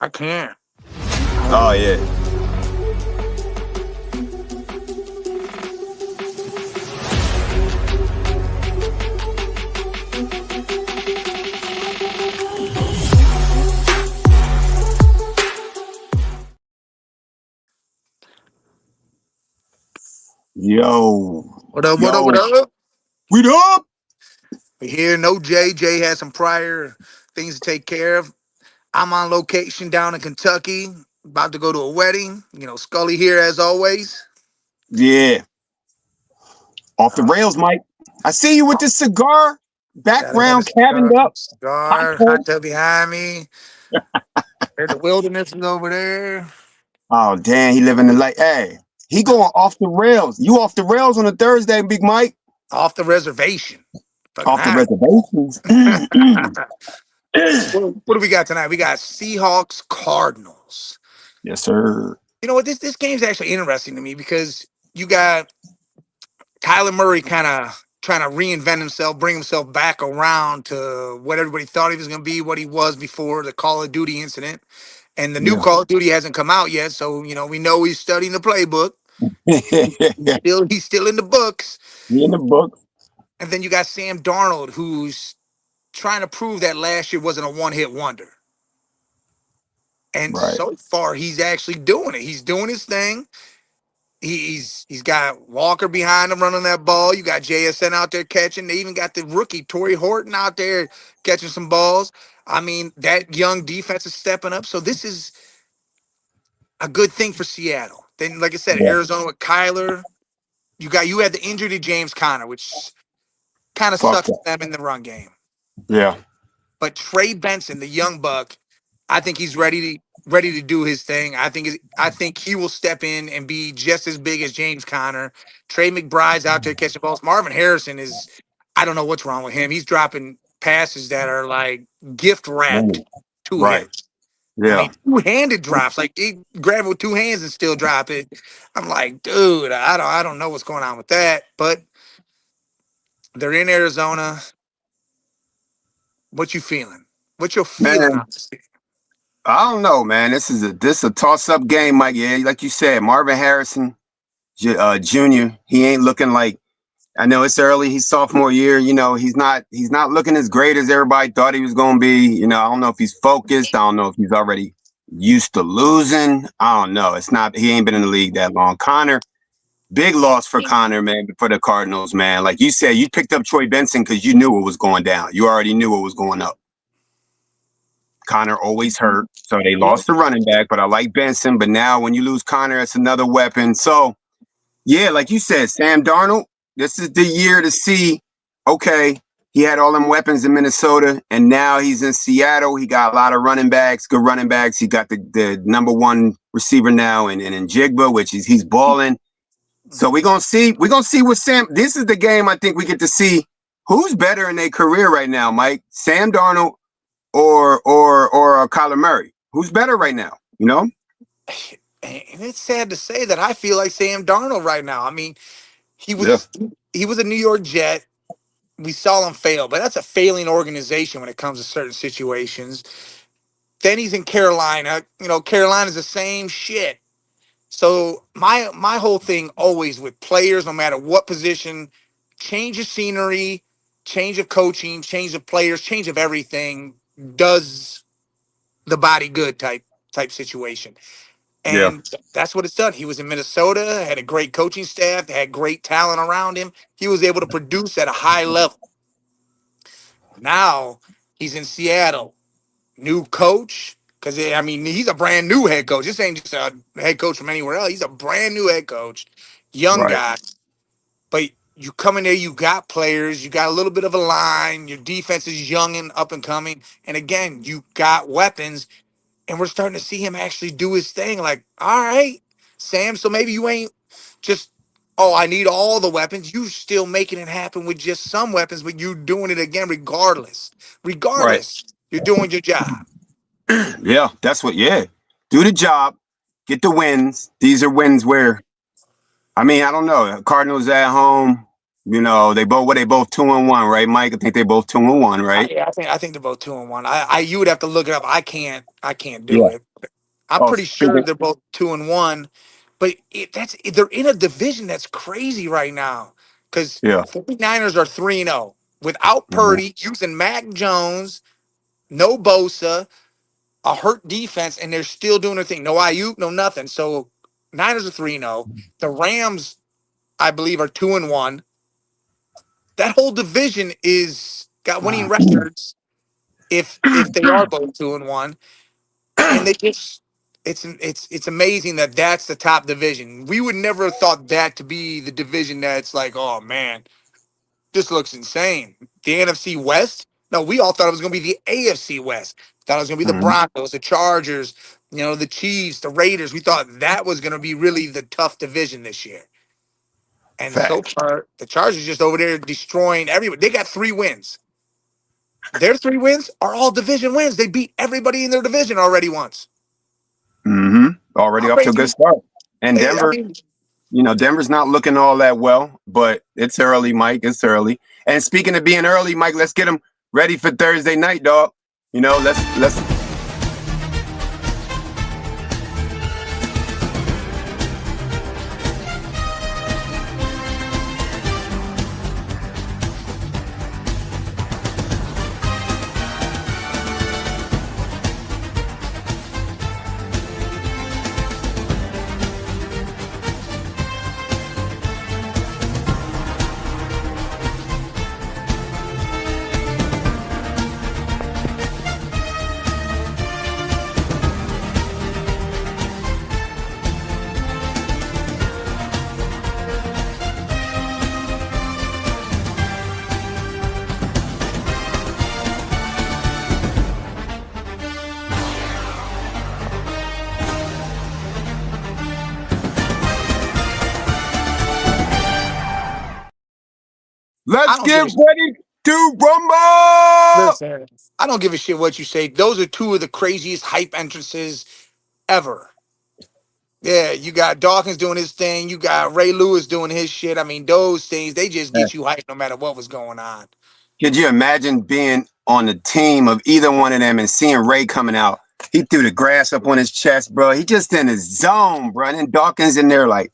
I can't. Oh yeah. Yo, What up? What up? What yo, up? we up? We here. No Jay. Jay had some prior things to take care of. I'm on location down in Kentucky, about to go to a wedding. Scully here as always. Yeah, off the Uh, rails, Mike. I see you with the cigar, gotta have a background cabined cigar, up, hot hot tub. tub behind me. There's the wilderness is over there. Oh damn, he living the life. Hey, he going off the rails. You off the rails on a Thursday, Big Mike? Off the reservation. Fucking Off the hot. reservations. What do we got tonight? We got Seahawks Cardinals. Yes, sir. You know what? This game's actually interesting to me because you got Kyler Murray kind of trying to reinvent himself, bring himself back around to what everybody thought he was going to be, what he was before the Call of Duty incident. And the new Yeah. Call of Duty hasn't come out yet, so we know he's studying the playbook. He's still in the books. He in the book. And then you got Sam Darnold, who's trying to prove that last year wasn't a one-hit wonder. And Right. so far, he's actually doing it. He's doing his thing. He's got Walker behind him running that ball. You got JSN out there catching. They even got the rookie Torrey Horton out there catching some balls. I mean, that young defense is stepping up. So this is a good thing for Seattle. Then, like I said, Yeah. Arizona with Kyler. You had the injury to James Conner, which kind of Fuck sucks that. them in the run game. Yeah. But Trey Benson, the young buck, I think he's ready to do his thing. I think he will step in and be just as big as James Conner. Trey McBride's out there catching balls. Marvin Harrison is, I don't know what's wrong with him. He's dropping passes that are like gift wrapped to him. Right. I Yeah. mean, two-handed drops. Like he grab it with two hands and still drop it. I'm like, dude, I don't know what's going on with that. But they're in Arizona. What you feeling? What you feeling Man, on this? I don't know, man. This a toss up game, Mike. Yeah, like you said, Marvin Harrison, Junior. He ain't looking like. I know it's early. He's sophomore year. He's not looking as great as everybody thought he was going to be. I don't know if he's focused. I don't know if he's already used to losing. I don't know. It's not. He ain't been in the league that long. Connor, big loss for Connor, man. For the Cardinals, man. Like you said, you picked up Troy Benson because you knew what was going down. You already knew what was going up. Connor always hurt, so they lost the running back. But I like Benson. But now when you lose Connor, it's another weapon. So yeah, like you said, Sam Darnold. This is the year to see. Okay, he had all them weapons in Minnesota, and now he's in Seattle. He got a lot of running backs, good running backs. He got the number one receiver now, and in Jigba, which he's balling. So we're gonna see. We're gonna see what Sam. This is the game I think we get to see who's better in their career right now, Mike. Sam Darnold or Kyler Murray? Who's better right now? And it's sad to say that I feel like Sam Darnold right now. I mean, he Yeah. was he was a New York Jet. We saw him fail, but that's a failing organization when it comes to certain situations. Then he's in Carolina. Carolina's the same shit. So my whole thing always with players, no matter what position, change of scenery, change of coaching, change of players, change of everything does the body good type situation. Yeah. And that's what it's done. He was in Minnesota, had a great coaching staff, had great talent around him. He was able to produce at a high level. Now he's in Seattle, new coach. Because I mean, he's a brand new head coach. This ain't just a head coach from anywhere else. He's a brand new head coach, young Right. guy. But you come in there, you got players, you got a little bit of a line. Your defense is young and up and coming. And again, you got weapons, and we're starting to see him actually do his thing. Like, all right, Sam. So maybe you ain't just, oh, I need all the weapons. You still making it happen with just some weapons, but you doing it again regardless. Right. Regardless, you're doing your job. Yeah. That's what. Yeah. Do the job. Get the wins. These are wins where, I mean, I don't know. Cardinals at home. You know, they both 2-1, right, Mike? I think they both 2-1, right? Yeah, I think they're both 2-1. You would have to look it up. I can't do Yeah. it. I'm Oh, pretty sure speaking. they're both 2-1, but they're in a division that's crazy right now because Yeah. 49ers are 3-0 without Mhm. Purdy, using Mac Jones, no Bosa, a hurt defense, and they're still doing their thing. No Ayuk, no nothing. So Niners are 3-0. The Rams, I believe, are 2-1. That whole division is got winning records if they are both 2-1, and they just it's amazing that that's the top division. We would never have thought that to be the division that's like, oh man, this looks insane. The NFC West? No, we all thought it was going to be the AFC West. Thought it was going to be the Mhm. Broncos, the Chargers, the Chiefs, the Raiders. We thought that was going to be really the tough division this year. And so Facts. far, the Chargers just over there destroying everybody. They got 3 wins. Their 3 wins are all division wins. They beat everybody in their division already once. Already How off to a crazy! good start. And I Denver, mean, Denver's not looking all that well, but it's early, Mike. It's early. And speaking of being early, Mike, let's get them ready for Thursday night, dog. Let's. I Let's don't give get a ready to rumble. listen. I don't give a shit what you say. Those are two of the craziest hype entrances ever. Yeah, you got Dawkins doing his thing. You got Ray Lewis doing his shit. I mean, those things, they just get you hyped no matter what was going on. Could you imagine being on the team of either one of them and seeing Ray coming out? He threw the grass up on his chest, bro. He just in his zone, bro. And then Dawkins in there like,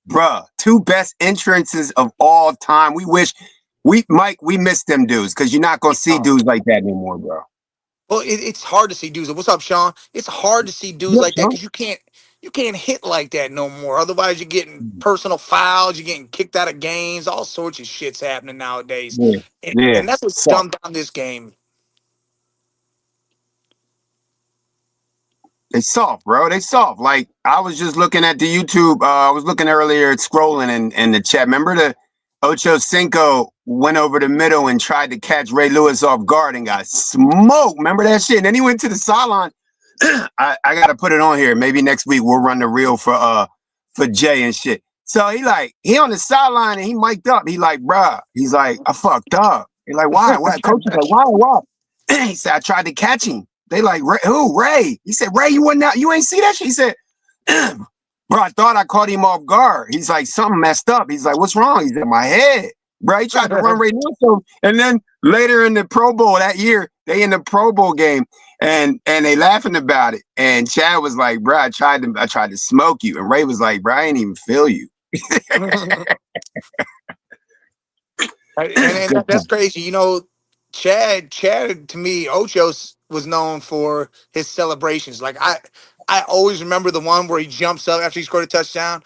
bruh, two best entrances of all time. We miss them dudes because you're not gonna see Oh. dudes like that anymore, bro. Well, it's hard to see dudes. What's up, Sean? It's hard to see dudes Yep, like that because you can't hit like that no more. Otherwise, you're getting personal fouls, you're getting kicked out of games, all sorts of shit's happening nowadays, yeah, and, yeah. and that's what's So dumbed down this game. they soft, bro. They soft. Like I was just looking at the YouTube. I was looking earlier, scrolling in the chat. Remember the Ocho Cinco went over the middle and tried to catch Ray Lewis off guard and got smoked. Remember that shit? And then he went to the sideline. I gotta put it on here. Maybe next week we'll run the reel for Jay and shit. So he on the sideline and he mic'd up. He like, bruh. He's like, I fucked up. He like, why? Why? Coach is like, why? He said, I tried to catch him. They like, who? Ray. He said, Ray, you wasn't out. You ain't see that shit. He said, bro, I thought I caught him off guard. He's like, something messed up. He's like, what's wrong? He's in my head. Bro, he tried to run Ray Lewis. And then later in the Pro Bowl that year, they in the Pro Bowl game and they laughing about it. And Chad was like, bro, I tried to smoke you. And Ray was like, bro, I ain't even feel you. And Good that's time. crazy. Chad to me, Ochos was known for his celebrations. Like I always remember the one where he jumps up after he scored a touchdown,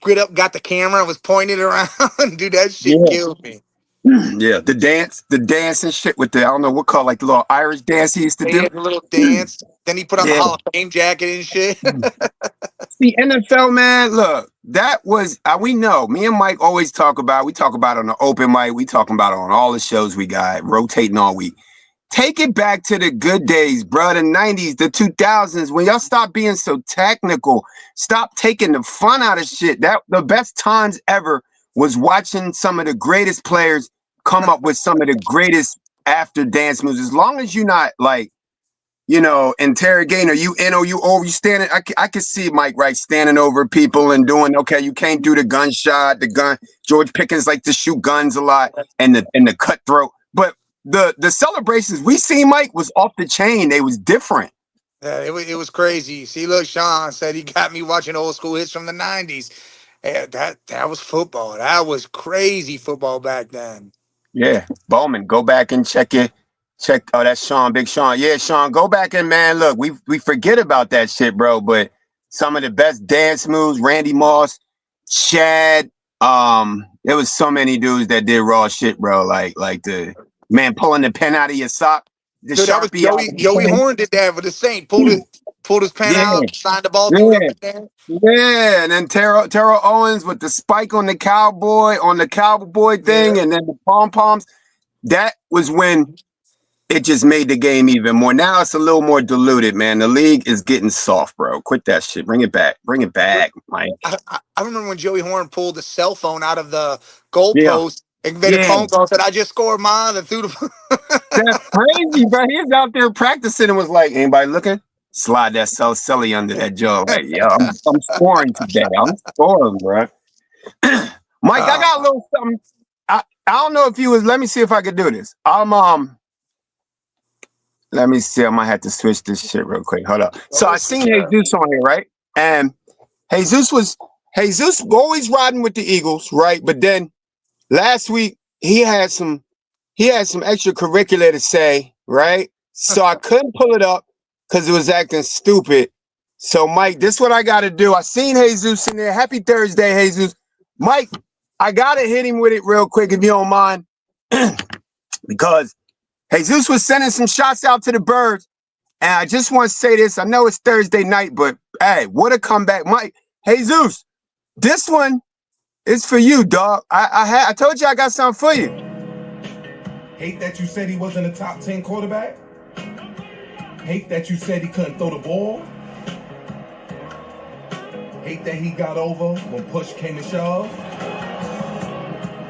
grit up, got the camera, and was pointing it around. Dude, that shit Yeah. killed me. Yeah. The dance and shit with I don't know what call like the little Irish dance he used to He do. had a little dance. Then he put on the Yeah. Hall of Fame jacket and shit. See, NFL, man, look, that was, we know, me and Mike always we talk about it on the open mic, we talking about it on all the shows we got, rotating all week. Take it back to the good days, bro, the 90s, the 2000s, when y'all stopped being so technical, stop taking the fun out of shit. That the best times ever was watching some of the greatest players come up with some of the greatest after dance moves. As long as you're not like, interrogating. Are you in or you over? You standing? I can see Mike right standing over people and doing okay. You can't do the gunshot. The gun. George Pickens like to shoot guns a lot and the cutthroat. But the celebrations we see Mike was off the chain. They was different. Yeah, it was crazy. See, look, Sean said he got me watching old school hits from the '90s. Yeah, that was football. That was crazy football back then. Yeah, Bowman, go back and check it. Check. Oh, that's Sean, Big Sean. Yeah, Sean, go back and man, look, we forget about that shit, bro. But some of the best dance moves, Randy Moss, Shad. There was so many dudes that did raw shit, bro. Like the man pulling the pen out of your sock, the Dude, that was Sharpie out of Joey the Horn did that for the Saint. Pulled his pen pen. out, signed the ball, threw it up Yeah, in there. yeah. And then Terrell Owens with the spike on the cowboy thing, Yeah. and then the pom poms. That was when it just made the game even more. Now it's a little more diluted, man. The league is getting soft, bro. Quit that shit. Bring it back. Bring it back, Mike. I remember when Joey Horn pulled the cell phone out of the Yeah. goalpost and made a Yeah. phone call, said, I just scored mine, and threw the. That's crazy, bro. He was out there practicing and was like, anybody looking? Slide that Sully under that jaw. Like, yo, I'm scoring today. I'm scoring, bro. Mike, I got a little something. I don't know if you was. Let me see if I could do this. Let me see. I might have to switch this shit real quick. Hold up. So I seen Jesus on here, right? And Jesus always riding with the Eagles, right? But then last week he had some extracurricular to say, right? So I couldn't pull it up because it was acting stupid. So Mike, this is what I got to do. I seen Jesus in there. Happy Thursday, Jesus. Mike, I gotta hit him with it real quick if you don't mind, because Jesus was sending some shots out to the birds. And I just want to say this. I know it's Thursday night, but hey, what a comeback. Mike, Jesus, this one is for you, dog. I told you I got something for you. Hate that you said he wasn't a top 10 quarterback. Hate that you said he couldn't throw the ball. Hate that he got over when push came to shove.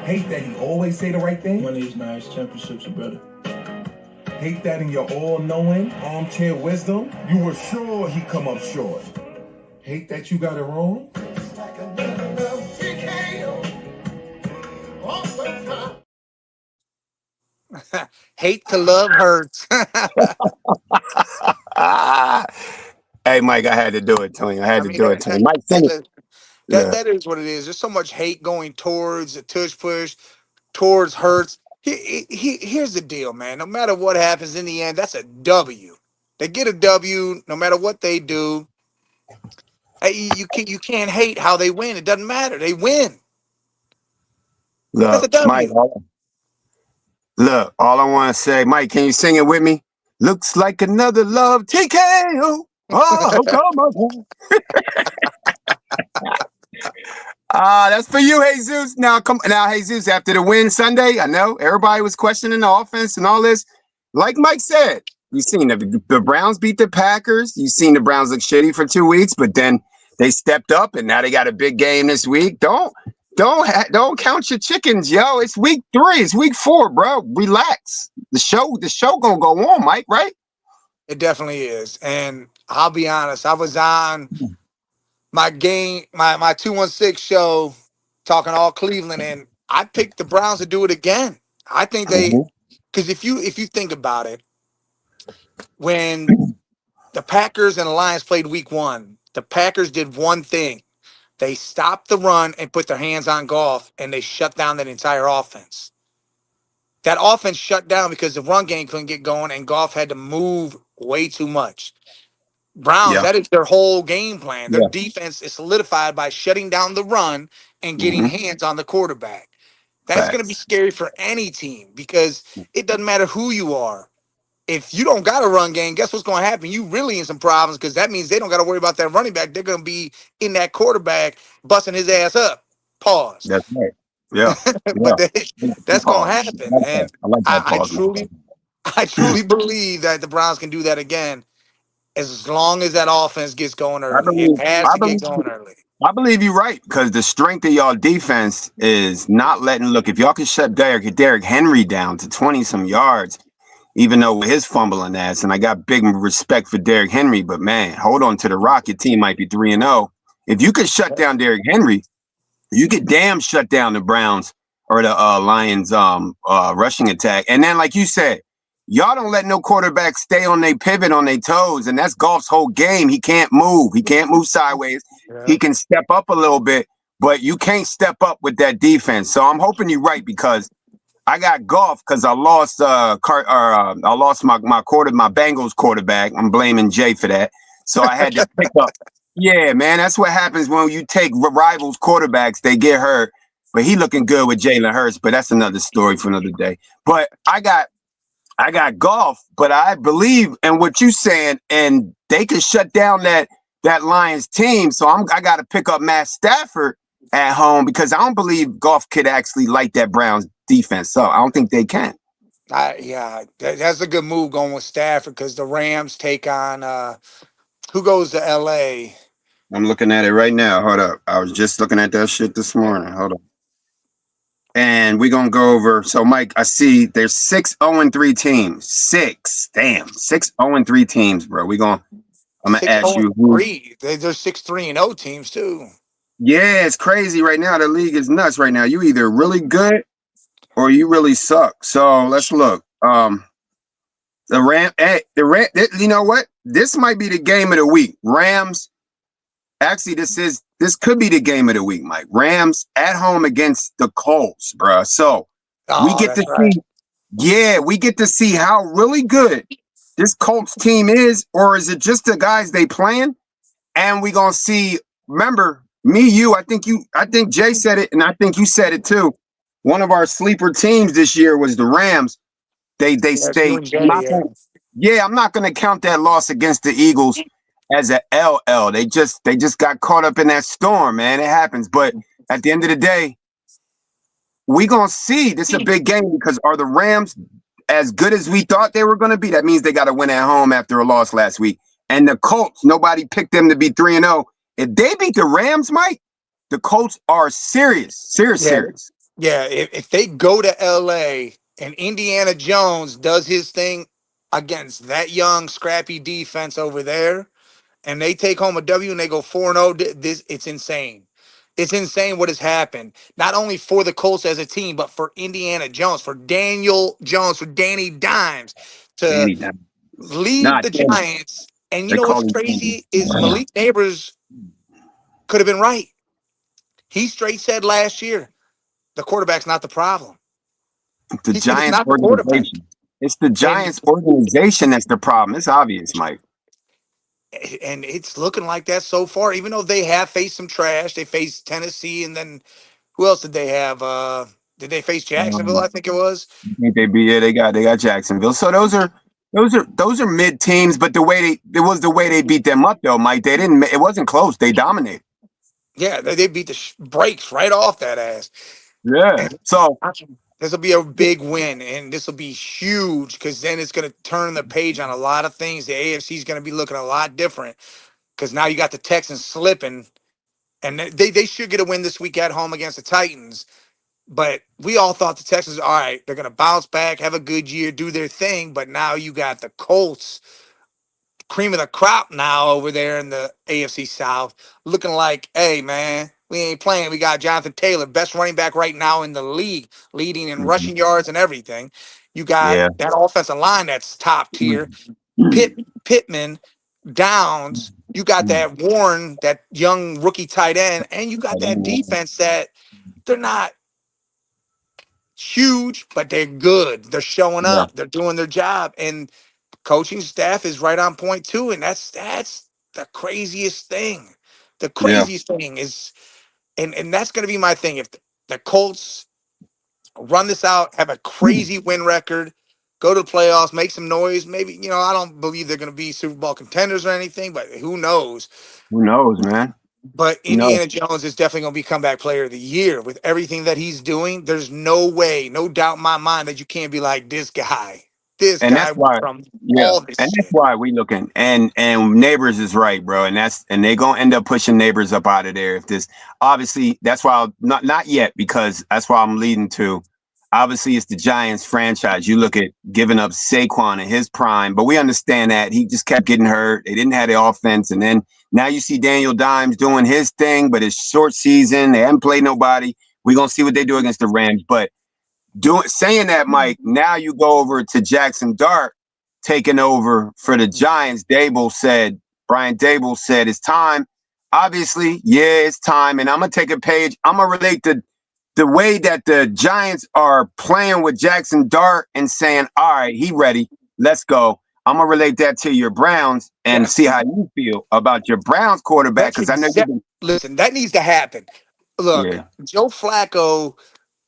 Hate that he always say the right thing. One of these nice championships, brother. Hate that in your all-knowing, armchair wisdom, you were sure he come up short. Hate that you got it wrong. Hate to love hurts. Hey, Mike, I had to do it to him. I had I to mean, do it to him. Mike, sing it. Look, that is what it is. There's so much hate going towards the tush push, towards hurts. Here's the deal, man. No matter what happens in the end, that's a W. They get a W no matter what they do. Hey, you can't hate how they win. It doesn't matter. They win. That's a Mike, W. all I want to say, Mike, can you sing it with me? Looks like another love TKO. Oh, come on. That's for you, Jesus. Now, Jesus, after the win Sunday, I know everybody was questioning the offense and all this. Like Mike said, you seen the Browns beat the Packers. You seen the Browns look shitty for 2 weeks, but then they stepped up and now they got a big game this week. Don't count your chickens, yo. It's week 3. It's week 4, bro. Relax. The show gonna go on, Mike, right? It definitely is. And I'll be honest, I was on my 216 show talking all Cleveland, and I picked the Browns to do it again. I think because if you think about it, when the Packers and the Lions played week 1, the Packers did one thing. They stopped the run and put their hands on Goff, and they shut down that entire offense. That offense shut down because the run game couldn't get going, and Goff had to move way too much. Browns, Yeah. that is their whole game plan. Their Yeah. defense is solidified by shutting down the run and getting hands on the quarterback. That's going to be Facts. scary for any team because it doesn't matter who you are. If you don't got a run game, guess what's going to happen? You really in some problems because that means they don't got to worry about that running back. They're going to be in that quarterback busting his ass up. Pause. That's right. Yeah. But Yeah. that's going to Pause. happen. And I like that I pause. truly believe that the Browns can do that again as long as that offense gets going I early. It believe has I to get believe going early. I believe you're right, because the strength of y'all defense is not letting look. If y'all can shut Derrick Henry down to 20 some yards, even though with his fumbling ass, and I got big respect for Derrick Henry, but man, hold on to the rock. Your team might be 3-0. If you could shut down Derrick Henry, you could damn shut down the Browns or the Lions rushing attack. And then, like you said, y'all don't let no quarterback stay on their pivot on their toes, and that's Goff's whole game. He can't move. He can't move sideways. Yeah. He can step up a little bit, but you can't step up with that defense. So I'm hoping you're right because I got Goff because I lost I lost my Bengals quarterback. I'm blaming Jay for that. So I had to pick up. Yeah, man, that's what happens when you take rivals quarterbacks. They get hurt. But he looking good with Jalen Hurts. But that's another story for another day. But I got Goff. But I believe in what you're saying, and they can shut down that Lions team. So I got to pick up Matt Stafford at home because I don't believe Goff could actually light that Browns defense. So I don't think they can. That's a good move going with Stafford because the Rams take on who goes to L.A. I'm looking at it right now. Hold up. I was just looking at that shit this morning. Hold up. And we're gonna go over. So, Mike, I see there's 6-0-3 teams. 6-0-3 teams, bro. I'm gonna Six ask zero and you who. three. There's 6-3-0 teams too. Yeah, it's crazy right now. The league is nuts right now. You either really good or you really suck. So let's look. You know what? This might be the game of the week. Rams. Actually, this could be the game of the week, Mike. Rams at home against the Colts, bro. So we Oh, get to that's right. see, yeah, we get to see how really good this Colts team is, or is it just the guys they playing? And we gonna see. Remember, me, you. I think Jay said it, and I think you said it too. One of our sleeper teams this year was the Rams. They That's you stay. and Jay. Yeah. Yeah, I'm not gonna count that loss against the Eagles as a LL. They just got caught up in that storm, man. It happens. But at the end of the day, we gonna see. This is a big game because are the Rams as good as we thought they were gonna be? That means they got to win at home after a loss last week. And the Colts, nobody picked them to be 3-0. If they beat the Rams, Mike, the Colts are serious, Yeah. serious. Yeah. If they go to L.A. and Indiana Jones does his thing against that young, scrappy defense over there, and they take home a W and they go 4-0, this it's insane. It's insane what has happened. Not only for the Colts as a team, but for Indiana Jones, for Daniel Jones, for Danny Dimes to Danny, lead not the Danny. Giants. And you They know call what's him Danny. crazy is Malik Neighbors could have been right. He straight said last year, the quarterback's not the problem. The He said it's Giants not the quarterback. organization. It's the And Giants organization that's the problem. It's obvious, Mike. and it's looking like that so far, even though they have faced some trash. They faced Tennessee, and then who else did they have? Did they face Jacksonville? I Um, think it was. I think they got Jacksonville. So those are mid teams, but the way they beat them up though, Mike. They didn't. It wasn't close. They dominated. Yeah, they beat the brakes right off that ass. Yeah. And So this will be a big win, and this will be huge because then it's going to turn the page on a lot of things. The AFC is going to be looking a lot different because now you got the Texans slipping, and they should get a win this week at home against the Titans. But we all thought the Texans, all right, they're going to bounce back, have a good year, do their thing. But now you got the Colts, cream of the crop now over there in the AFC South, looking like, hey, man, we ain't playing. We got Jonathan Taylor, best running back right now in the league, leading in rushing yards and everything. You got yeah. that offensive line that's top tier. Pittman, Downs. You got that Warren, that young rookie tight end, and you got that defense that they're not huge, but they're good. They're showing Yeah. up. They're doing their job, and coaching staff is right on point too. And that's the craziest thing. The Yeah. craziest thing is, and that's going to be my thing. If the Colts run this out, have a crazy win record, go to the playoffs, make some noise. Maybe I don't believe they're going to be Super Bowl contenders or anything, but who knows? Who knows, man? But Who knows? Indiana Jones is definitely going to be comeback player of the year with everything that he's doing. There's no way, no doubt in my mind that you can't be like this guy. This And guy that's went why, from yeah, all this and that's shit. why we looking. And neighbors is right, bro. And they gonna end up pushing neighbors up out of there if this. Obviously, that's why not yet because that's why I'm leading to. Obviously, it's the Giants franchise. You look at giving up Saquon in his prime, but we understand that he just kept getting hurt. They didn't have the offense, and then now you see Daniel Dimes doing his thing, but it's short season. They haven't played nobody. We're gonna see what they do against the Rams. But saying that, Mike, now you go over to Jackson Dart taking over for the Giants. Brian Dable said it's time. Obviously, yeah, it's time. And I'm gonna take a page. I'm gonna relate the way that the Giants are playing with Jackson Dart and saying, all right, he ready. Let's go. I'm gonna relate that to your Browns and see Yes. how you feel about your Browns quarterback. That's Because I know you've exact. been, Listen, that needs to happen. Look, yeah, Joe Flacco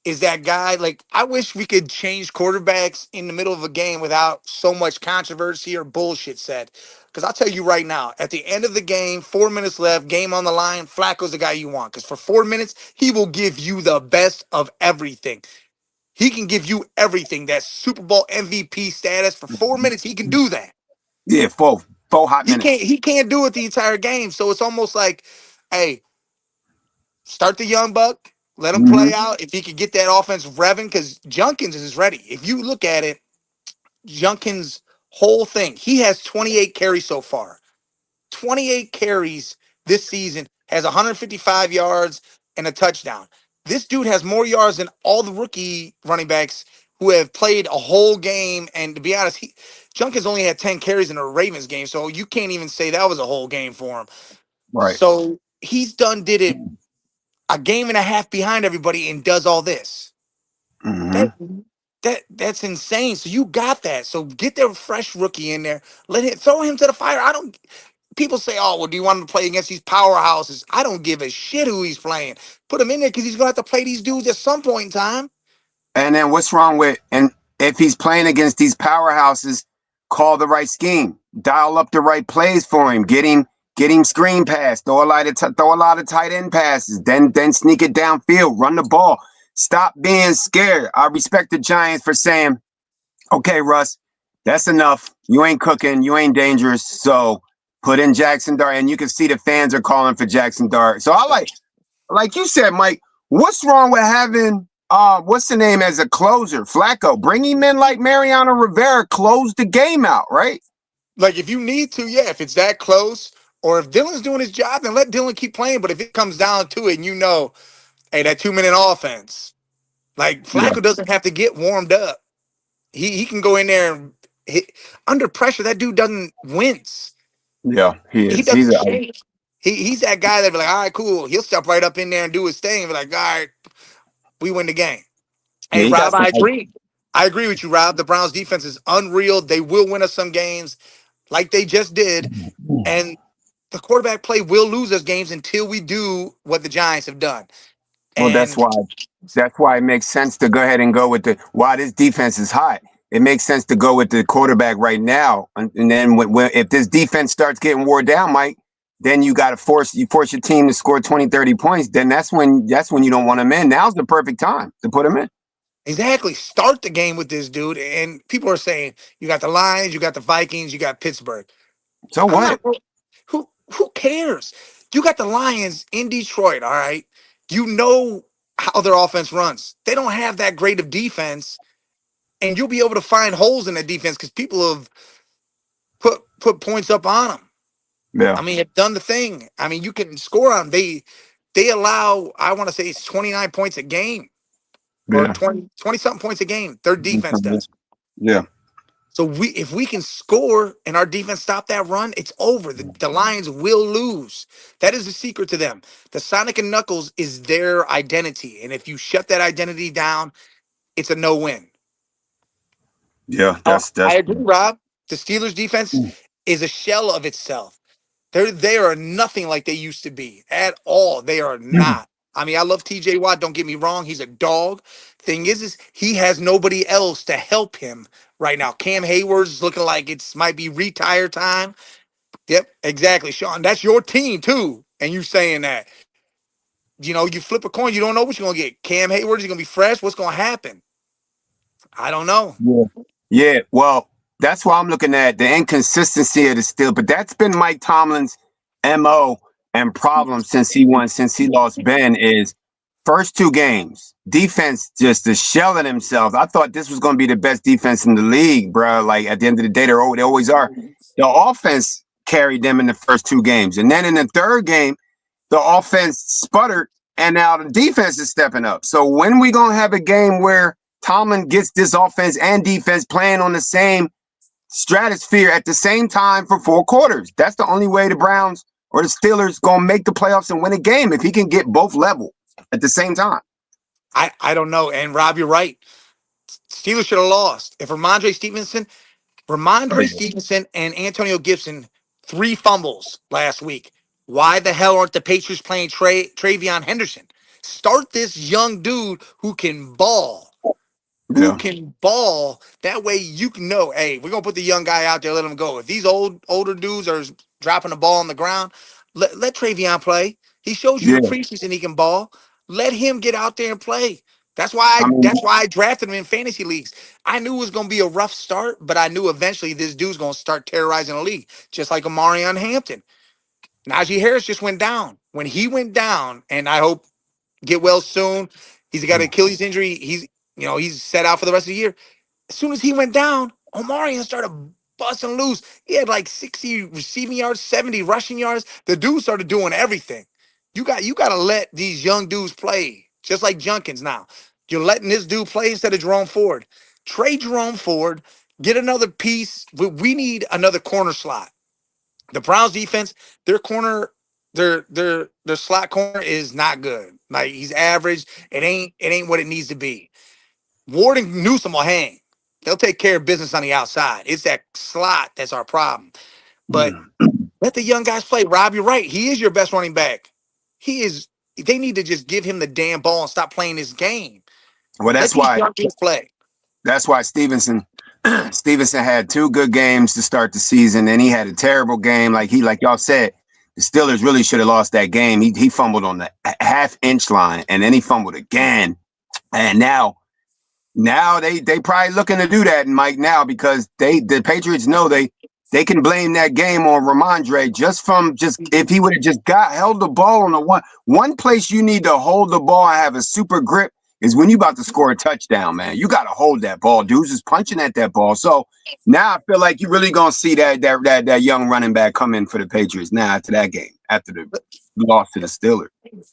is that guy. Like, I wish we could change quarterbacks in the middle of a game without so much controversy or bullshit said. Because I'll tell you right now, at the end of the game, 4 minutes left, game on the line, Flacco's the guy you want. Because for 4 minutes, he will give you the best of everything. He can give you everything. That Super Bowl MVP status for 4 minutes, he can do that. yeah, four hot He can't. minutes. He can't do it the entire game. So it's almost like, hey, start the young buck, let him play Mm-hmm. out. If he could get that offense revving, because Junkins is ready. If you look at it, Junkins' whole thing, he has 28 carries so far. 28 carries this season, has 155 yards and a touchdown. This dude has more yards than all the rookie running backs who have played a whole game. And to be honest, Junkins only had 10 carries in a Ravens game, so you can't even say that was a whole game for him. Right. So did it a game and a half behind everybody and does all this. Mm-hmm. That that's insane. So you got that. So get their fresh rookie in there. Throw him to the fire. I don't. People say, "Oh, well, do you want him to play against these powerhouses?" I don't give a shit who he's playing. Put him in there because he's gonna have to play these dudes at some point in time. And then what's wrong with, and if he's playing against these powerhouses, call the right scheme, dial up the right plays for him, get him screen pass, throw a lot of tight end passes, then sneak it downfield, run the ball. Stop being scared. I respect the Giants for saying, okay, Russ, that's enough. You ain't cooking, you ain't dangerous. So put in Jackson Dart, and you can see the fans are calling for Jackson Dart. So I like you said, Mike, what's wrong with having what's the name as a closer? Flacco. Bring him in like Mariano Rivera, close the game out, right? Like if you need to, yeah. If it's that close, or if Dylan's doing his job, then let Dylan keep playing. But if it comes down to it, and you know, hey, that 2 minute offense, like Yeah. Flacco doesn't have to get warmed up. He can go in there and hit under pressure. That dude doesn't wince. Yeah, he He is. He's doesn't a shake. He's that guy that be like, all right, cool. He'll step right up in there and do his thing. And be like, all right, we win the game. yeah, Hey, he got Rob, some I agree. I agree with you, Rob. The Browns defense is unreal. They will win us some games like they just did. And the quarterback play will lose us games until we do what the Giants have done. well, And that's why it makes sense to go ahead and go with the why this defense is hot. It makes sense to go with the quarterback right now, and then if this defense starts getting wore down, Mike, then you got to force your team to score 20, 30 points. Then that's when you don't want them in. Now's the perfect time to put them in. exactly, start the game with this dude. And people are saying, you got the Lions, you got the Vikings, you got Pittsburgh. So I'm not what? who cares? You got the Lions in Detroit, all right? You know how their offense runs. They don't have that great of defense, and you'll be able to find holes in that defense because people have put points up on them. I Yeah, mean, have done the thing. I mean, you can score on they allow, I want to say it's 29 points a game or yeah, 20 something points a game. Their defense does. yeah, So if we can score and our defense stop that run, it's over. The Lions will lose. That is the secret to them. The Sonic and Knuckles is their identity. And if you shut that identity down, it's a no-win. yeah. Now, I That's agree, Rob. The Steelers defense is a shell of itself. They are nothing like they used to be at all. They are not. I mean, I love TJ Watt. Don't get me wrong. He's a dog. Thing is he has nobody else to help him right now. Cam Hayward's looking like it's might be retire time. Yep, exactly, Sean. That's your team too. And you saying that. You flip a coin, you don't know what you're gonna get. Cam Hayward is gonna be fresh. What's gonna happen? I don't know. yeah. Yeah, well, that's why I'm looking at the inconsistency of the Steel. But that's been Mike Tomlin's MO and problem since he lost Ben is first 2 games, defense just is shelling themselves. I thought this was going to be the best defense in the league, bro. Like at the end of the day, they always are. The offense carried them in the first 2 games, and then in the third game, the offense sputtered, and now the defense is stepping up. So when we gonna have a game where Tomlin gets this offense and defense playing on the same stratosphere at the same time for 4 quarters? That's the only way the Browns or the Steelers gonna make the playoffs and win a game, if he can get both level at the same time. I don't know. And Rob, you're right. Steelers should have lost. If Oh, Ramondre yeah. Stevenson and Antonio Gibson, 3 fumbles last week. Why the hell aren't the Patriots playing Travion Henderson? Start this young dude who can ball. Who Yeah. can ball. That way you can know, hey, we're gonna put the young guy out there, let him go. If these older dudes are dropping the ball on the ground, let Travion play. He shows you Yeah. the preseason he can ball. Let him get out there and play. I mean, That's why I drafted him in fantasy leagues. I knew it was gonna be a rough start, but I knew eventually this dude's gonna start terrorizing the league, just like Amarion Hampton. Najee Harris just went down. When he went down, and I hope get well soon. He's got an Achilles injury. He's set out for the rest of the year. As soon as he went down, Omarion started busting loose. He had like 60 receiving yards, 70 rushing yards. The dude started doing everything. You got to let these young dudes play, just like Junkins now. You're letting this dude play instead of Jerome Ford. Trade Jerome Ford, get another piece. We need another corner slot. The Browns defense, their corner, their slot corner is not good. Like he's average. It ain't what it needs to be. Ward and Newsom will hang. They'll take care of business on the outside. It's that slot that's our problem. But let the young guys play. Rob, you're right. He is your best running back. He is. They need to just give him the damn ball and stop playing this game. well, Let that's these why young dudes play. Stevenson had 2 good games to start the season, and he had a terrible game. Like y'all said, the Steelers really should have lost that game. He fumbled on the half-inch line, and then he fumbled again. And now they probably looking to do that, Mike, now, because the Patriots know they can blame that game on Ramondre just if he would have just held the ball on the one place you need to hold the ball and have a super grip is when you about to score a touchdown, man. You got to hold that ball. Dudes is punching at that ball. So now I feel like you're really gonna see that young running back come in for the Patriots now after that game, after the loss to the Steelers.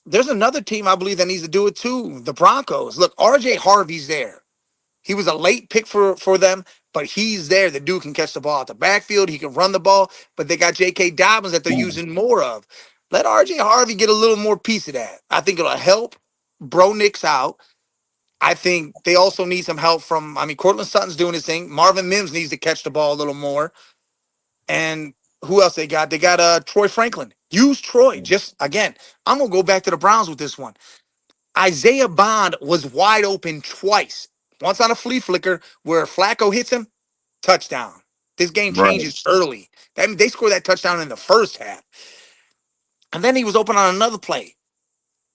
There's another team I believe that needs to do it too. The Broncos. Look, RJ Harvey's there. He was a late pick for them, but he's there. The dude can catch the ball out the backfield. He can run the ball, but they got J.K. Dobbins that they're using more of. Let R.J. Harvey get a little more piece of that. I think it'll help Bro Nix out. I think they also need some help from, Cortland Sutton's doing his thing. Marvin Mims needs to catch the ball a little more. And who else they got? They got Troy Franklin. Use Troy. Just, again, I'm going to go back to the Browns with this one. Isaiah Bond was wide open twice. Once on a flea flicker where Flacco hits him, touchdown. This game Right. changes early. They scored that touchdown in the first half. And then he was open on another play.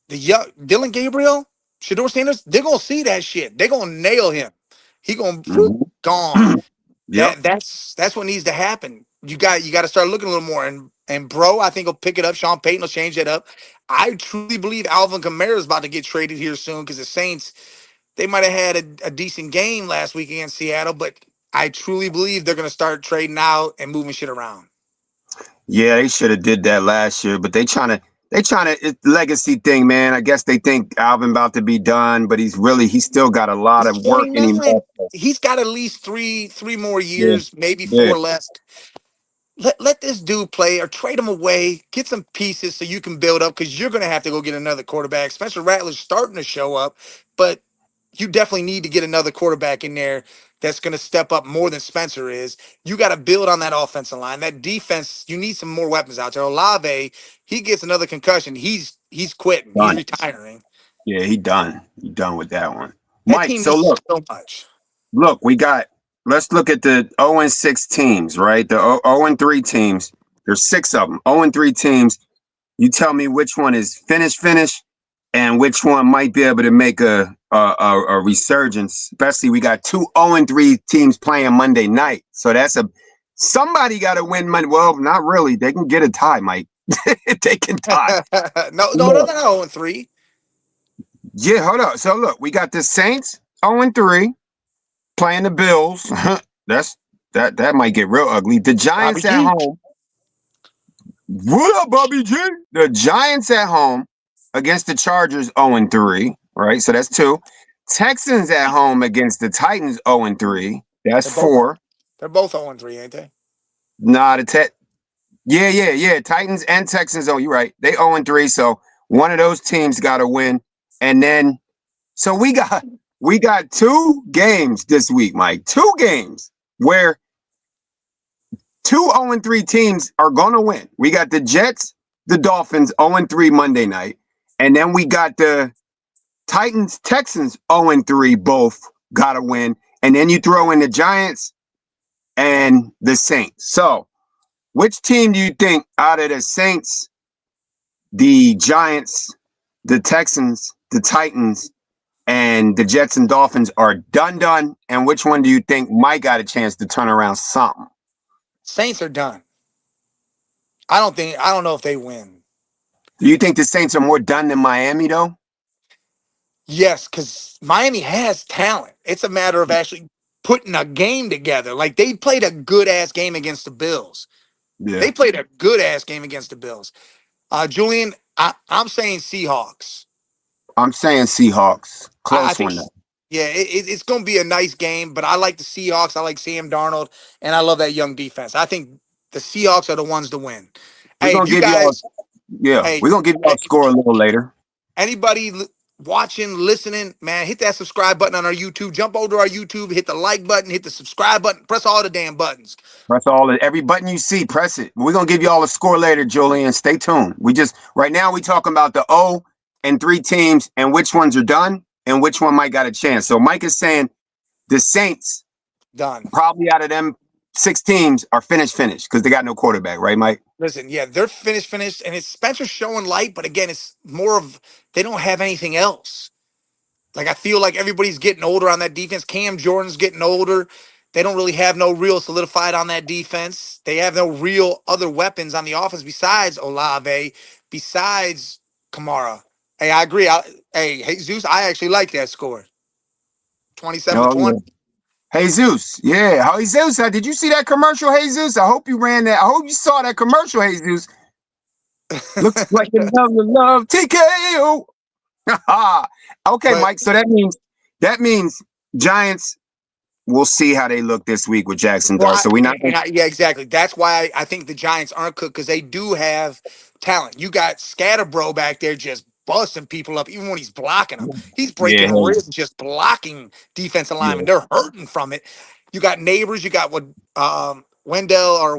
The young Dylan Gabriel, Shador Sanders, they're going to see that shit. They're going to nail him. He going to gone. Yep. That's what needs to happen. You got to start looking a little more. And bro, I think he'll pick it up. Sean Payton will change that up. I truly believe Alvin Kamara is about to get traded here soon because the Saints, they might have had a decent game last week against Seattle, but I truly believe they're going to start trading out and moving shit around. Yeah, they should have did that last year, but they trying to it's legacy thing, man. I guess they think Alvin about to be done, but he's still got a lot He's of work in him. 29. He's got at least three more Yeah, years, maybe yeah. 4 left. Let this dude play or trade him away. Get some pieces so you can build up because you're going to have to go get another quarterback. Spencer Rattler's starting to show up, but you definitely need to get another quarterback in there that's going to step up more than Spencer is. You got to build on that offensive line. That defense, you need some more weapons out there. Olave, he gets another concussion. He's quitting. He's Done. retiring. Yeah, he done. He done with that one. That Mike, team so needs look, so much. let's look at the 0-6 teams, right? The 0-3 teams. There's 6 of them. 0-3 teams. You tell me which one is finish, and which one might be able to make a resurgence. Especially we got 2 0-3 teams playing Monday night. So somebody got to win Monday. Well, not really. They can get a tie, Mike. They can tie. no, they're not 0-3. Yeah, hold up. So look, we got the Saints 0-3 playing the Bills. That's that might get real ugly. The Bobby Giants at G. home. What up, Bobby G? The Giants at home against the Chargers 0-3. Right, so that's two. Texans at home against the Titans 0-3. That's They're both on. four. They're both 0-3, ain't they? Nah, yeah. Titans and Texans. Oh, you're right. They 0-3. So one of those teams got to win. And then so we got two games this week, Mike. Two games where two 0-3 teams are gonna win. We got the Jets, the Dolphins 0-3 Monday night. And then we got the Titans, Texans 0-3, both gotta win. And then you throw in the Giants and the Saints. So which team do you think out of the Saints, the Giants, the Texans, the Titans, and the Jets and Dolphins are done? And which one do you think might got a chance to turn around something? Saints are done. I don't know if they win. Do you think the Saints are more done than Miami though? Yes, because Miami has talent. It's a matter of actually putting a game together. Like they played a good ass game against the Bills. Yeah. They played a good ass game against the Bills. Julian, I'm saying Seahawks. I'm saying Seahawks. I Close think, one though. yeah, it's going to be a nice game, but I like the Seahawks. I like Sam Darnold, and I love that young defense. I think the Seahawks are the ones to win. We're Hey, if gonna you give y'all guys, yeah, hey, we're gonna give y'all a score a little later. anybody watching, listening, man, hit that subscribe button on our YouTube. Jump over to our YouTube, hit the like button, hit the subscribe button, press all the damn buttons. Press every button you see, press it. We're gonna give y'all a score later, Julian. Stay tuned. We just right now we talking about the 0-3 teams and which ones are done and which one might got a chance. So Mike is saying the Saints Done. probably out of them six teams are finished because they got no quarterback, right, Mike? Listen, yeah, they're finished, and it's Spencer's showing light, but again, it's more of they don't have anything else. Like I feel like everybody's getting older on that defense. Cam Jordan's getting older. They don't really have no real solidified on that defense. They have no real other weapons on the offense besides Olave, besides Kamara. Hey, I agree. Hey, Jesus, I actually like that score. 27 to Oh yeah. 20. Jesus, yeah. How Jesus? Did you see that commercial, Jesus? I hope you ran that. I hope you saw that commercial, Jesus. Looks like another love TKO. Okay, But Mike. So that means Giants. We'll see how they look this week with Jackson well, Dart. So we not. yeah, exactly. That's why I think the Giants aren't cooked because they do have talent. You got Scatterbro back there just busting people up, even when he's blocking them. He's Yeah, breaking ribs, just blocking defensive yeah. linemen. They're hurting from it. You got neighbors. You got what Wendell or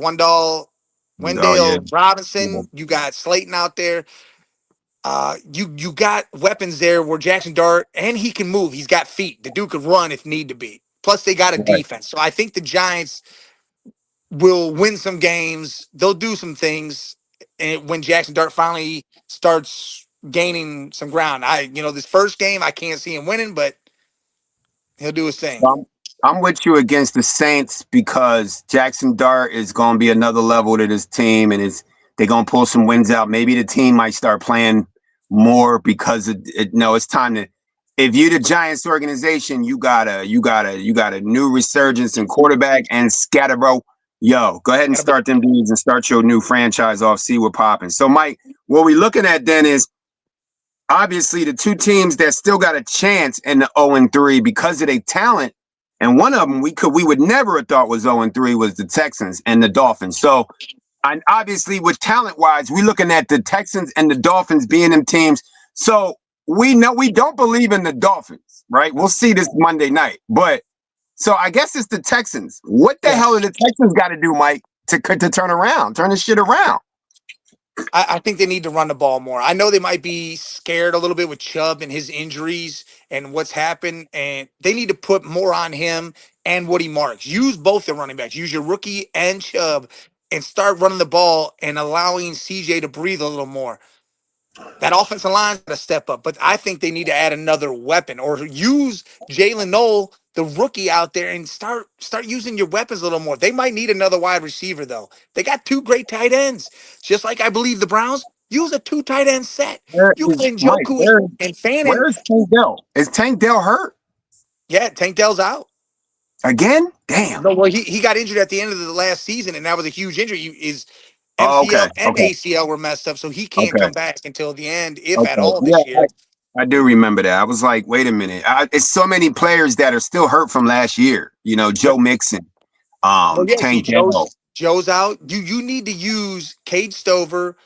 Oh yeah. Wendell Yeah. Robinson. You got Slayton out there. You got weapons there where Jackson Dart and he can move. He's got feet. The dude could run if need to be. Plus, they got a Right. defense. So I think the Giants will win some games. They'll do some things, and when Jackson Dart finally starts gaining some ground, this first game I can't see him winning, but he'll do his thing. I'm with you against the Saints because Jackson Dart is going to be another level to this team, and they're going to pull some wins out. Maybe the team might start playing more because no, it's time to. If you're the Giants organization, you got a new resurgence in quarterback and Scatterbro. Yo, go ahead and start them dudes and start your new franchise off. See what popping. So, Mike, what we're looking at then is obviously the two teams that still got a chance in the 0-3 because of their talent. And one of them we would never have thought was 0-3 was the Texans and the Dolphins. So and obviously with talent wise, we're looking at the Texans and the Dolphins being them teams. So we know we don't believe in the Dolphins, right? We'll see this Monday night. But so I guess it's the Texans. What the hell Yes. do the Texans got to do, Mike, to turn this shit around? I think they need to run the ball more. I know they might be scared a little bit with Chubb and his injuries and what's happened, and they need to put more on him and Woody Marks. Use both the running backs. Use your rookie and Chubb and start running the ball and allowing CJ to breathe a little more. That offensive line's got to step up, but I think they need to add another weapon or use Jalen Noel, the rookie, out there and start using your weapons a little more. They might need another wide receiver though. They got two great tight ends, just like I believe the Browns. Use a two tight end set. Where You got is Mike? Njoku and Fannin. Where is Tank Dell? Is Tank Dell hurt Yeah, Tank Dell's out. again? Damn. No, well, he got injured at the end of the last season, and that was a huge injury. His Oh, MCL okay. and Okay. ACL were messed up, so he can't Okay. come back until the end, if at Okay. all, Yeah, this year. I do remember that. I was like, wait a minute. It's so many players that are still hurt from last year. Joe Mixon, Well, yeah, see, Tank Dell. Joe's out. You need to use Cade Stover,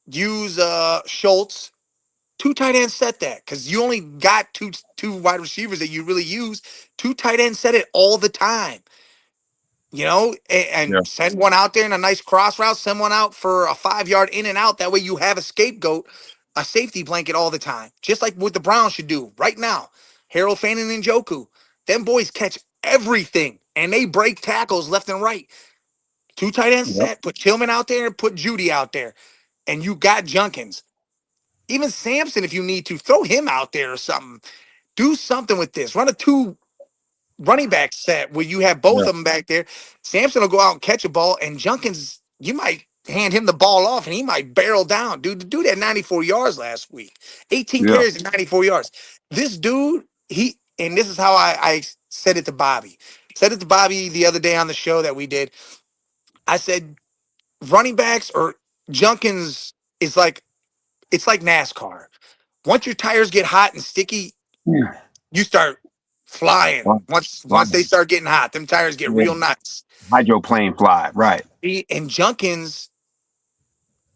use Schultz, two tight ends set that, because you only got two wide receivers that you really use. Two tight ends set it all the time. And Yeah. send one out there in a nice cross route, send one out for a 5 yard in and out. That way you have a scapegoat, a safety blanket all the time. Just like what the Browns should do right now. Harold Fannin and Njoku. Them boys catch everything and they break tackles left and right. Two tight ends Yep. set, put Tillman out there and put Judy out there. And you got Junkins. Even Sampson, if you need to, throw him out there or something. Do something with this. Run a two running back set where you have both Yeah. of them back there. Sampson will go out and catch a ball, and Junkins, you might hand him the ball off and he might barrel down. Dude, the dude had 94 yards last week, 18 Yeah. carries and 94 yards. This dude, and this is how I said it to Bobby. Said it to Bobby the other day on the show that we did. I said, running backs or Junkins is like, it's like NASCAR. Once your tires get hot and sticky, Yeah. you start flying. Wow. Once they start getting hot, them tires get Yeah. real nice. Hydroplane fly. Right. And Junkins,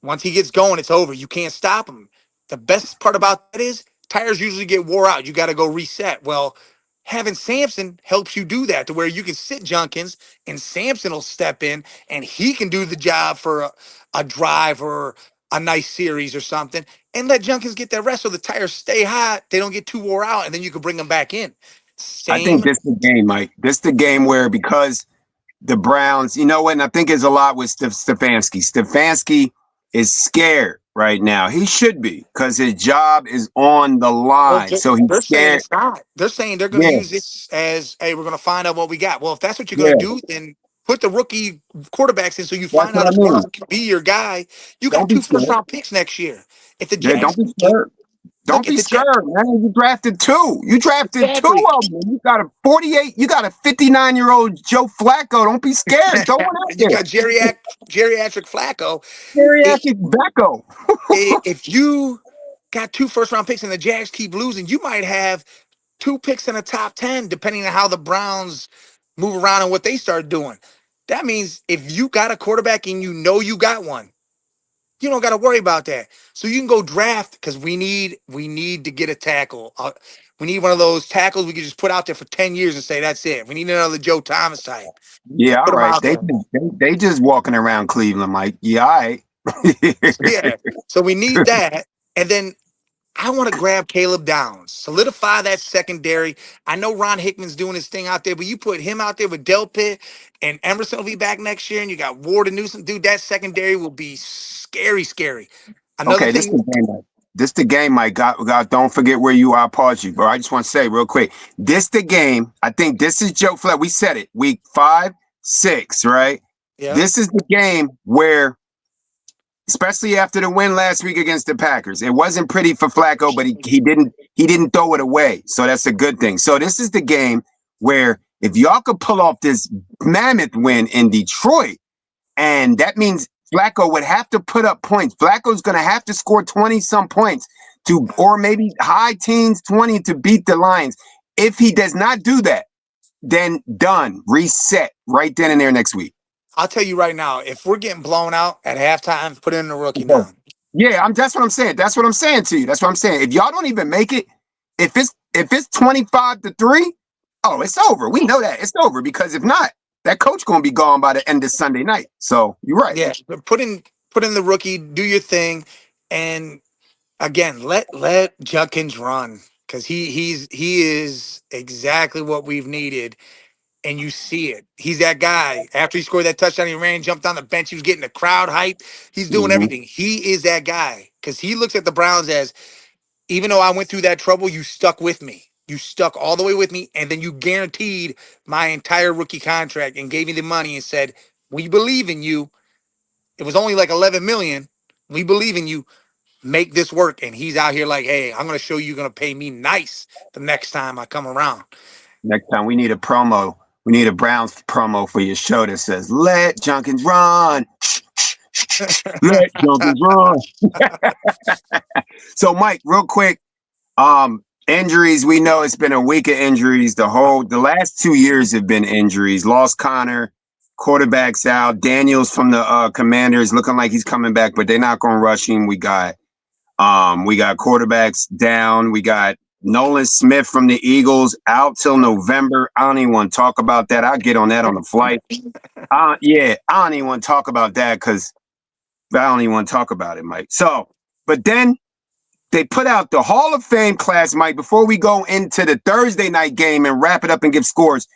once he gets going, it's over. You can't stop him. The best part about that is tires usually get wore out. You got to go reset. Well, having Sampson helps you do that to where you can sit Junkins and Sampson will step in and he can do the job for a drive or a nice series or something and let Junkins get that rest so the tires stay hot. They don't get too wore out and then you can bring them back in. I think Same. this is the game, Mike. This is the game where because the Browns, you know what? And I think it's a lot with Stefanski. Stefanski is scared right now. He should be because his job is on the Well, line. So he's they're saying scared. it's not. They're saying they're going to Yeah. use this as, hey, we're going to find out what we got. Well, if that's what you're going to Yeah. do, then put the rookie quarterbacks in so you That's find what out I if mean. one can be your guy. You got Don't be two first scared. round picks next year. If the Yeah, don't Jags be scared. look Don't at be the Jets, scared, man. You drafted two. You drafted two exactly. of them. You got a 48, you got a 59-year-old Joe Flacco. Don't be scared. Throw it out And you there. got geriatric Flacco. If, Geriatric Becco. if you got two first round picks and the Jags keep losing, you might have two picks in the top 10, depending on how the Browns move around and what they start doing. That means if you got a quarterback and you know you got one, you don't got to worry about that. So you can go draft because we need to get a tackle. We need one of those tackles we can just put out there for 10 years and say that's it. We need another Joe Thomas type. Yeah, all Put him right. out They there. just they just walking around Cleveland, Mike. Yeah, all right. Yeah. So we need that. And then I want to grab Caleb Downs, solidify that secondary. I know Ron Hickman's doing his thing out there, but you put him out there with Del Pitt and Emerson will be back next year, and you got Ward and Newsom. Dude, that secondary will be scary, scary. Another Okay, this thing, the game. This the game, Mike. God, don't forget where you are. I pause you, bro. I just want to say real quick. This the game. I think this is Joe Flacco. We said it. Week 5, 6, right? yeah, This is the game where, especially after the win last week against the Packers, it wasn't pretty for Flacco, but he didn't throw it away. So that's a good thing. So this is the game where if y'all could pull off this mammoth win in Detroit, and that means Flacco would have to put up points. Flacco's going to have to score 20 some points or maybe high teens 20 to beat the Lions. If he does not do that, then done, reset right then and there next week. I'll tell you right now, if we're getting blown out at halftime, put in the rookie now. Yeah, that's what I'm saying. That's what I'm saying to you. That's what I'm saying. If y'all don't even make it, if it's 25-3, oh, it's over. We know that. It's over because if not, that coach gonna be gone by the end of Sunday night. So you're right. Yeah, but put in the rookie, do your thing, and again, let Judkins run because he is exactly what we've needed, and you see it. He's that guy. After he scored that touchdown, he ran, jumped on the bench. He was getting the crowd hype. He's doing Mm-hmm. everything. He is that guy because he looks at the Browns as, even though I went through that trouble, you stuck with me. You stuck all the way with me, and then you guaranteed my entire rookie contract and gave me the money and said, "We believe in you." It was only like 11 million. We believe in you. make this work. And he's out here like, hey, I'm gonna show you, gonna pay me nice the next time I come around. Next time we need a promo. We need a Browns promo for your show that says "Let Junkins run, let Junkins run." So, Mike, real quick, injuries. We know it's been a week of injuries. The last 2 years have been injuries. Lost Connor, quarterbacks out. Daniels from the Commanders looking like he's coming back, but they're not going to rush him. We got quarterbacks down. We got Nolan Smith from the Eagles out till November. I don't even want to talk about that. I'll get on that on the flight. Yeah, I don't even want to talk about that because I don't even want to talk about it, Mike. So, but then they put out the Hall of Fame class, Mike, before we go into the Thursday night game and wrap it up and give scores.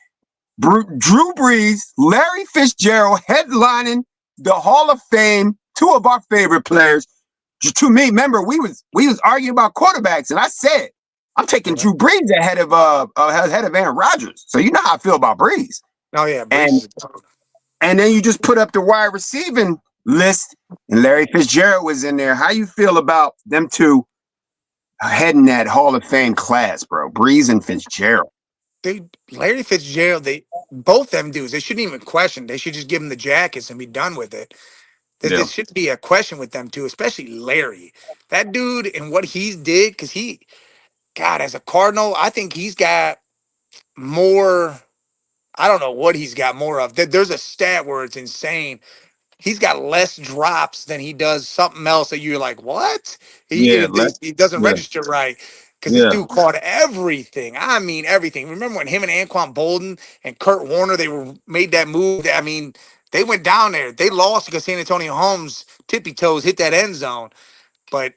Drew Brees, Larry Fitzgerald headlining the Hall of Fame, two of our favorite players. To me, remember, we was arguing about quarterbacks, and I said, I'm taking Drew Brees ahead of Aaron Rodgers. So you know how I feel about Brees. Oh yeah, Brees And is a dog. and then you just put up the wide receiving list, and Larry Fitzgerald was in there. How you feel about them two heading that Hall of Fame class, bro? Brees and Fitzgerald. Larry Fitzgerald, they both them dudes, they shouldn't even question. They should just give him the jackets and be done with it. There Yeah. should be a question with them too, especially Larry. That dude and what he did, because God, as a Cardinal, I think he's got more. I don't know what he's got more of. There's a stat where it's insane. He's got less drops than he does something else that you're like, what? Yeah. He doesn't Yeah. register right. Because this Yeah. dude caught everything. I mean, everything. Remember when him and Anquan Bolden and Kurt Warner, they were made that move? I mean, they went down there. They lost because San Antonio Holmes tippy toes hit that end zone. But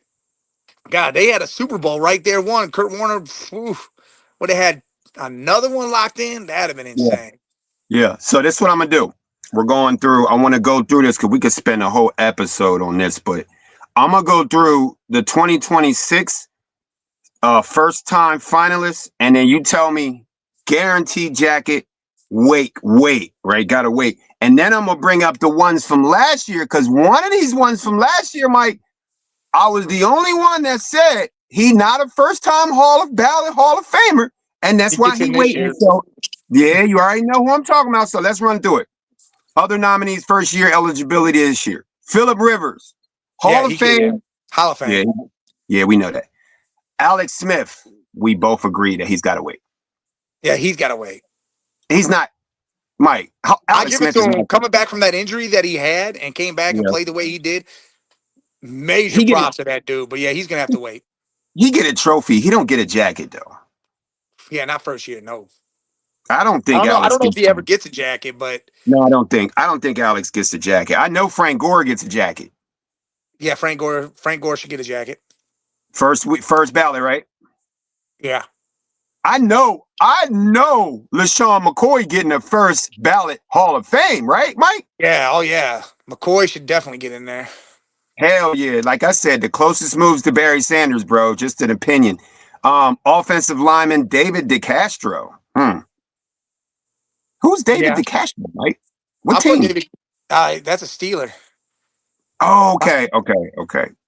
God, they had a Super Bowl right there. One Kurt Warner, would have had another one locked in. That'd have been Yeah. insane. Yeah. So this is what I'm gonna do. We're going through. I want to go through this because we could spend a whole episode on this, but I'm gonna go through the 2026 first time finalists, and then you tell me guaranteed jacket. Wait, right? Gotta wait, and then I'm gonna bring up the ones from last year because one of these ones from last year, Mike, I was the only one that said he not a first time Hall of Famer, and He that's why gets he in this waiting. year. So yeah, you already know who I'm talking about. So let's run through it. Other nominees first year eligibility this year. Phillip Rivers, Yeah, Hall of Fame. Hall of Yeah, Fame. yeah, we know that. Alex Smith, we both agree that he's got to wait. Yeah, he's got to wait. He's not Mike. I Alex give it Smith to is him not. coming back from that injury that he had and came back and Yeah, played the way he did. Major he get it. props to that dude. But yeah, he's gonna have to wait. He get a trophy. He don't get a jacket though. Yeah, not first year. No, I don't I think don't know. I Alex don't know if gets. he ever gets a jacket, but No, I don't think. I don't think Alex gets the jacket. I know Frank Gore gets a jacket. yeah, Frank Gore should get a jacket. First ballot, right? Yeah, I know LaShawn McCoy getting a first ballot Hall of Fame, right, Mike? yeah, oh yeah. McCoy should definitely get in there. Hell yeah. Like I said, the closest moves to Barry Sanders, bro. Just an opinion. Offensive lineman David DeCastro. Who's David Yeah, DeCastro, Mike? What I'll put team? David. That's a Steeler. Oh, okay. You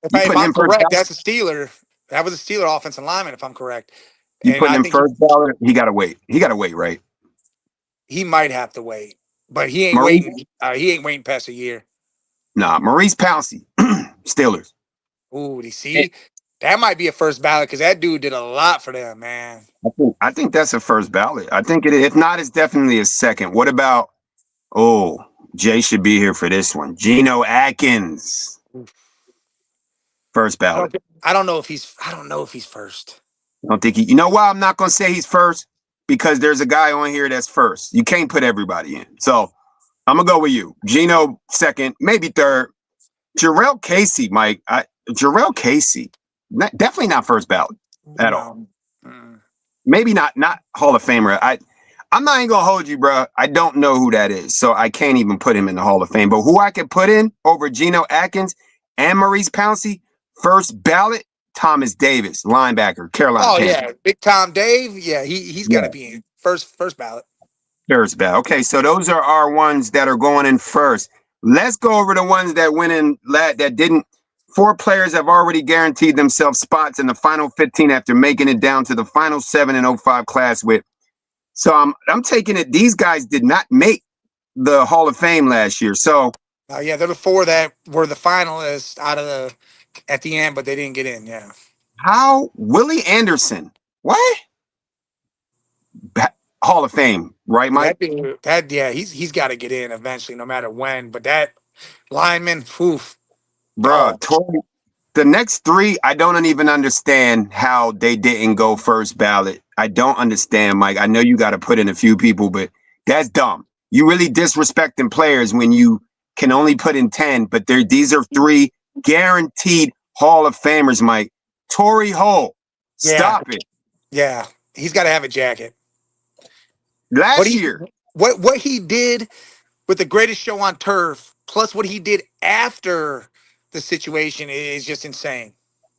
If putting I'm him first correct, ballot? that's a Steeler. That was a Steeler offensive lineman, if I'm correct. You And putting I him think first ballot? He gotta wait. He gotta wait, right? he might have to wait, but he ain't Maurice? waiting. He ain't waiting past a year. Nah, Maurice Pouncey. Steelers. Ooh, you see, that might be a first ballot because that dude did a lot for them, man. I think that's a first ballot. I think it. If not, it's definitely a second. What about? Oh, Jay should be here for this one. Geno Atkins, first ballot. I don't know if he's. I don't know if he's first. I don't think he. You know why I'm not gonna say he's first? Because there's a guy on here that's first. You can't put everybody in. So I'm gonna go with you. Geno second, maybe third. Jarrell Casey, Mike. Jarrell Casey, definitely not first ballot at all. No. Mm. Maybe not Hall of Famer. I'm not even gonna hold you, bro. I don't know who that is, so I can't even put him in the Hall of Fame. But who I could put in over Geno Atkins and Maurice Pouncey, first ballot, Thomas Davis, linebacker, Carolina Oh Panthers. yeah, Big Tom Dave. Yeah, he's got Yeah, to be in first ballot. first ballot. Okay, so those are our ones that are going in first. Let's go over the ones that went in that didn't 4 players have already guaranteed themselves spots in the final 15 after making it down to the final 7 in '05 class with. So I'm taking it these guys did not make the Hall of Fame last year. So Yeah, there were four that were the finalists out of the at the end, but they didn't get in. Yeah, how Willie Anderson? What? Hall of Fame, right, yeah, Mike? he's got to get in eventually, no matter when. But that lineman, oof, Bro, dog. the next 3, I don't even understand how they didn't go first ballot. I don't understand, Mike. I know you got to put in a few people, but that's dumb. You really disrespecting players when you can only put in 10, but these are 3 guaranteed Hall of Famers, Mike. Torrey Holt, Yeah, stop it. yeah, he's got to have a jacket. What Last he year, what he did with the greatest show on turf, plus what he did after the situation is just insane.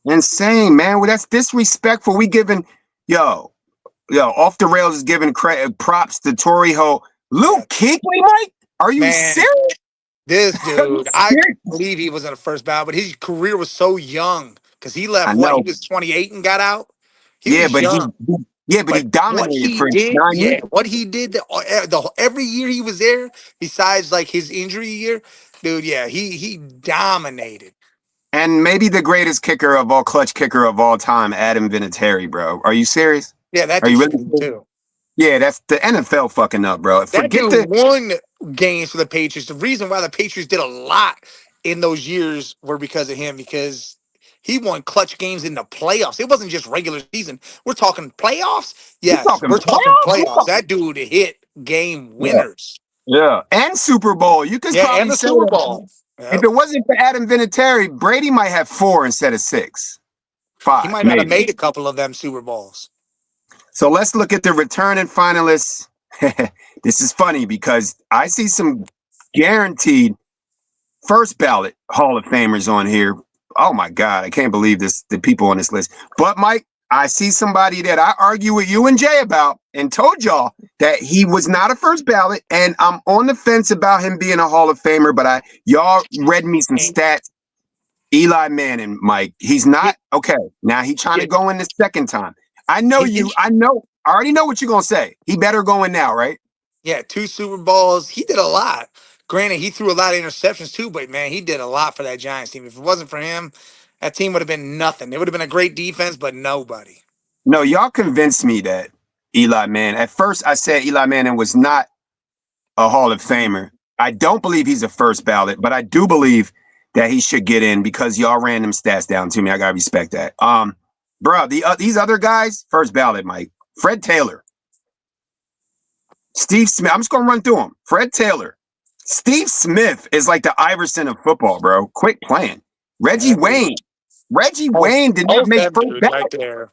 insane, man. Well, that's disrespectful. We giving, yo, off the rails is giving credit, props to Torrey Holt. Yeah, Luke Kuechly, Mike? Are you man, serious? this Are you dude, I serious? believe he was in the first ballot, but his career was so young because he I left what he know. was 28 and got out. He Yeah, was but young. he But what dominated he for did, 9 years. yeah, what he did every year he was there, besides like his injury year, dude, yeah, he dominated. And maybe the greatest kicker of all, clutch kicker of all time, Adam Vinatieri, bro. Are you serious? Yeah, that Are dude you should really get in serious? too. Yeah, that's the NFL fucking up, bro. That Forget dude the won games for the Patriots. The reason why the Patriots did a lot in those years were because of him, because he won clutch games in the playoffs. It wasn't just regular season. We're talking playoffs. you Yes, talking we're talking playoffs? You playoffs. talking That dude hit game Yeah. winners. Yeah. And Super Bowl. You could Yeah, and probably the say Super that Bowl. if Yep. it wasn't for Adam Vinatieri, Brady might have 4 instead of 6. He 5, might not have maybe. made a couple of them Super Bowls. So let's look at the returning finalists. This is funny because I see some guaranteed first ballot Hall of Famers on here. Oh my God, I can't believe this, the people on this list. But Mike, I see somebody that I argue with you and Jay about and told y'all that he was not a first ballot, and I'm on the fence about him being a Hall of Famer, but y'all read me some And stats. Eli Manning, Mike, he's not he- okay. Now he's trying yeah, to go in the second time. I know he's you, I already know what you're gonna say. He better go in now, right? yeah, 2 Super Bowls. He did a lot. Granted, he threw a lot of interceptions too, but man, he did a lot for that Giants team. If it wasn't for him, that team would have been nothing. It would have been a great defense, but nobody. No, y'all convinced me that Eli Manning. At first, I said Eli Manning was not a Hall of Famer. I don't believe he's a first ballot, but I do believe that he should get in because y'all ran them stats down to me. I gotta respect that. Bro, these other guys, first ballot, Mike. Fred Taylor, Steve Smith. I'm just gonna run through them. Fred Taylor, Steve Smith is like the Iverson of football, bro. Quit playing. Yeah, Reggie that dude. Wayne. Reggie Both, Wayne did not both make them first dudes right ballot. there.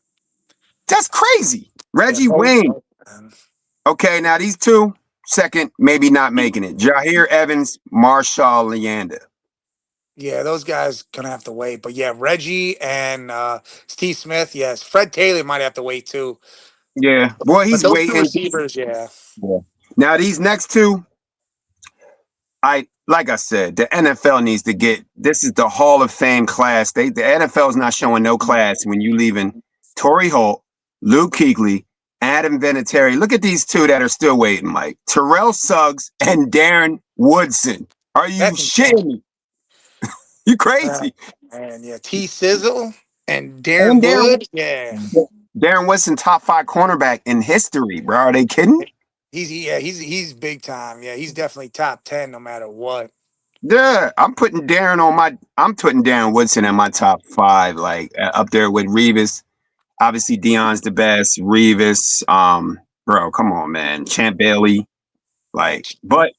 That's crazy. Yeah, Reggie both. Wayne. Both of them. Okay, now these two, second, maybe not making it. Jair Evans, Marshall Leander. Yeah, those guys gonna have to wait. But yeah, Reggie and Steve Smith. Yes, Fred Taylor might have to wait too. Yeah, boy, But he's those two waiting. receivers, yeah, Yeah. Now these next two, like I said, the NFL needs to get. This is the Hall of Fame class. The NFL is not showing no class when you leaving Torrey Holt, Luke Kuechly, Adam Vinatieri. Look at these two that are still waiting, Mike. Terrell Suggs and Darren Woodson. Are you that's insane. shitting me? You Uh, crazy? and yeah, T Sizzle and Darren And Wood. Yeah, Darren Woodson, top 5 cornerback in history, bro. Are they kidding? he's big time. Yeah, he's definitely top 10 no matter what. Yeah, I'm putting Darren Woodson in my top 5, like up there with Revis. Obviously, Dion's the best. Revis, bro, come on, man. Champ Bailey, Man, like, but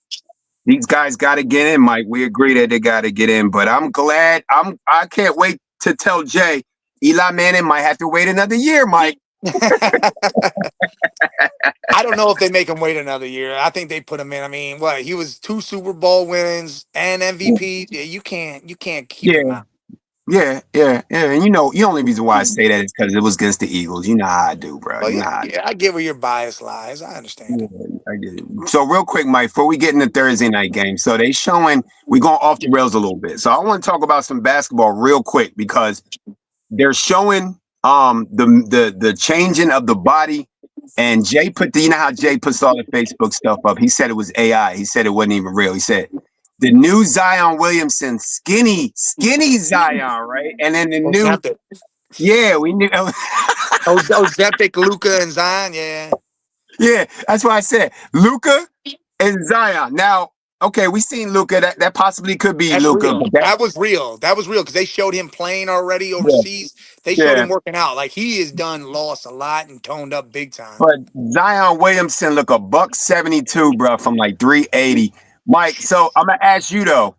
these guys got to get in, Mike. We agree that they got to get in, but I'm glad. I can't wait to tell Jay Eli Manning might have to wait another year, Mike. I don't know if they make him wait another year. I think they put him in. I mean, what, he was 2 Super Bowl wins and MVP. Yeah, you can't keep him Yeah. out. Yeah. And you know, the only reason why I say that is because it was against the Eagles. You know how I do, bro. Well, You know yeah, how I do. yeah, I get where your bias lies. I understand Yeah. it. I get it. So real quick, Mike, before we get into Thursday night game, so they showing we going off the rails a little bit. So I want to talk about some basketball real quick because they're showing the changing of the body. And Jay put you know how Jay puts all the Facebook stuff up. He said it was AI. He said it wasn't even real. He said the new Zion Williamson, skinny Zion, right? And then the new, Ozempic, yeah, we knew. Ozempic, Luca, and Zion. Yeah, Yeah, that's why I said Luca and Zion. Now, okay, we seen Luca. That possibly could be that's Luca, real. but that That was real. That was real because they showed him playing already yeah, overseas. They showed yeah. him working out. Like he is done, lost a lot, and toned up big time. But Zion Williamson look a buck 72, bro, from like 380. Mike, so I'm gonna ask you though,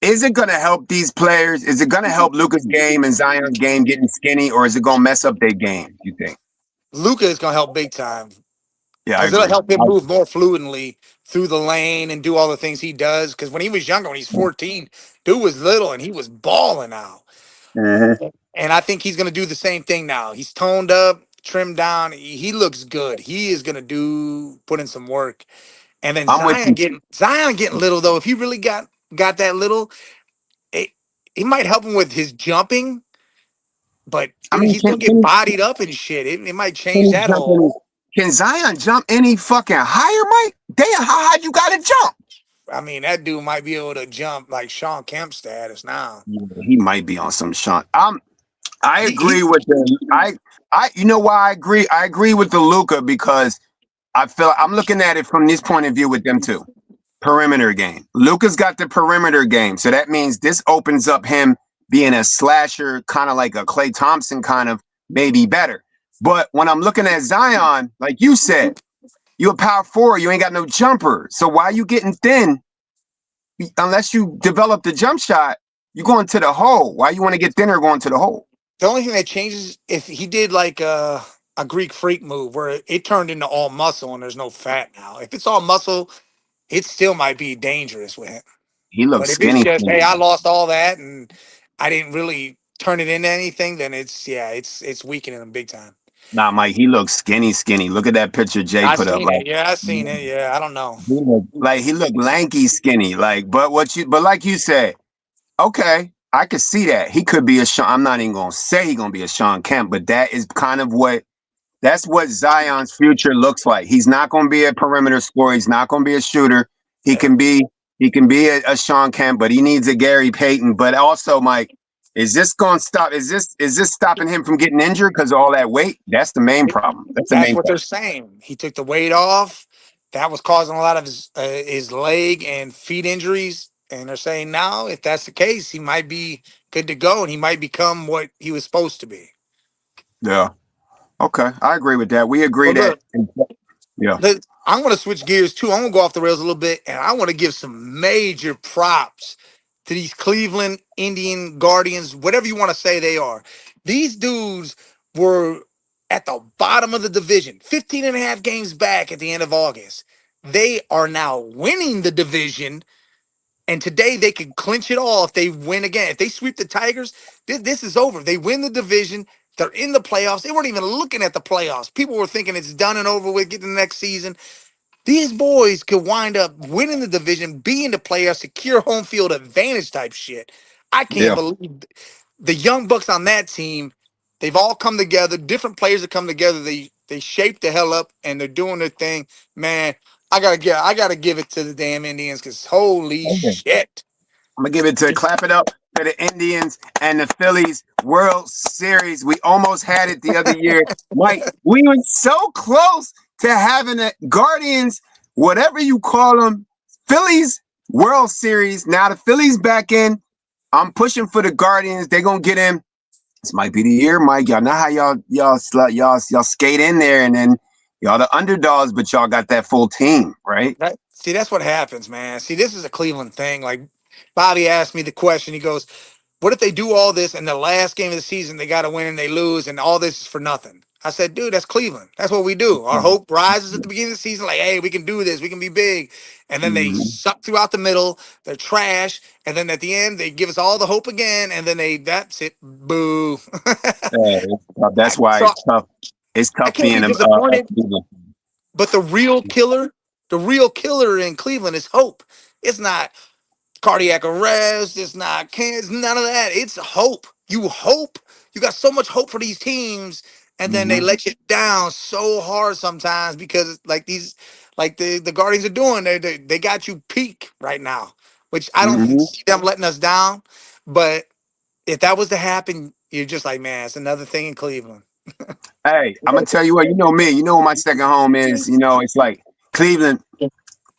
is it gonna help these players? Is it gonna help Luca's game and Zion's game getting skinny, or is it gonna mess up their game? You think? Luca is gonna help big time Yeah, I because it'll agree. help him move more fluently through the lane and do all the things he does. Because when he was younger, when he's 14, dude was little and he was balling out. Mhm. And I think he's going to do the same thing now. He's toned up, trimmed down. He looks good. He is going to put in some work. And then I'm with you. Zion getting little though. If he really got that little, it, it might help him with his jumping. But I dude, mean, he's going to get bodied up and shit. It might can change he that jump whole. any? Can Zion jump any fucking higher, Mike? Damn, how high you gotta jump? I mean, that dude might be able to jump like Sean Kemp status now. Yeah, he might be on some shot. I He agree with the you know why I agree? I agree with the Luca because I feel I'm looking at it from this point of view with them too. Perimeter game. Luca's got the perimeter game. So that means this opens up him being a slasher, kind of like a Klay Thompson kind of maybe better. But when I'm looking at Zion, like you said, you a power forward, you ain't got no jumper. So why you getting thin unless you develop the jump shot, you going to the hole. Why you want to get thinner going to the hole? The only thing that changes if he did like a Greek freak move where it turned into all muscle and there's no fat now. If it's all muscle, it still might be dangerous with him. He looks But if it's skinny. just, hey, Skinny. I lost all that and I didn't really turn it into anything, then it's weakening him big time. Nah, Mike, he looks skinny. Look at that picture Jay I put up. seen Like it. Yeah, I seen it. Yeah, I don't know. he looked lanky, skinny. Like, but like you said, okay, I could see that. He could be a Sean. I'm not even gonna say he's gonna be a Sean Kemp, but that is kind of that's what Zion's future looks like. He's not gonna be a perimeter scorer, he's not gonna be a shooter. He Yeah. can be a Sean Kemp, but he needs a Gary Payton. But also, Mike, is this gonna stop? Is this stopping him from getting injured because of all that weight? That's the main problem. That's the That's main what they're problem. saying. He took the weight off. That was causing a lot of his leg and feet injuries. And they're saying now, if that's the case, he might be good to go and he might become what he was supposed to be. Yeah. Okay. I agree with that. We agree But that look, yeah. I'm going to switch gears too. I'm going to go off the rails a little bit, and I want to give some major props to these Cleveland Indian Guardians, whatever you want to say they are. These dudes were at the bottom of the division, 15 and a half games back at the end of August. They are now winning the division, and today they can clinch it all if they win again. If they sweep the Tigers, this is over. They win the division. They're in the playoffs. They weren't even looking at the playoffs. People were thinking it's done and over with, get to the next season. These boys could wind up winning the division, be in the playoffs, secure home field advantage type shit. I can't Yeah. believe the young bucks on that team. They've all come together. Different players have come together. They shaped the hell up and they're doing their thing. Man, I gotta give it to the damn Indians because holy shit. I'm gonna give it to clap it up to the Indians and the Phillies World Series. We almost had it the other year. Mike, we were so close to having a Guardians, whatever you call them, Phillies World Series. Now the Phillies back in. I'm pushing for the Guardians. They're gonna get in. This might be the year, Mike. Y'all know how y'all skate in there and then y'all the underdogs, but y'all got that full team, right? See, that's what happens, man. See, this is a Cleveland thing. Like Bobby asked me the question. He goes, what if they do all this and the last game of the season they got to win and they lose and all this is for nothing? I said, dude, that's Cleveland. That's what we do. Our hope rises at the beginning of the season, like, hey, we can do this, we can be big. And then they Mhm. suck throughout the middle, they're trash, and then at the end they give us all the hope again, and then that's it. Boo. That's why So it's tough. It's I tough can't be being a disappointed. Cleveland. But the real killer The real killer in Cleveland is hope. It's not cardiac arrest. It's not cancer. None of that. It's hope. You hope. You got so much hope for these teams, and then they Mm-hmm. let you down so hard sometimes because like these, like the Guardians are doing. They got you peak right now, which I don't Mm-hmm. see them letting us down. But if that was to happen, you're just like, man, it's another thing in Cleveland. Hey, I'm gonna tell you what. You know me. You know what my second home is. You know, it's like Cleveland.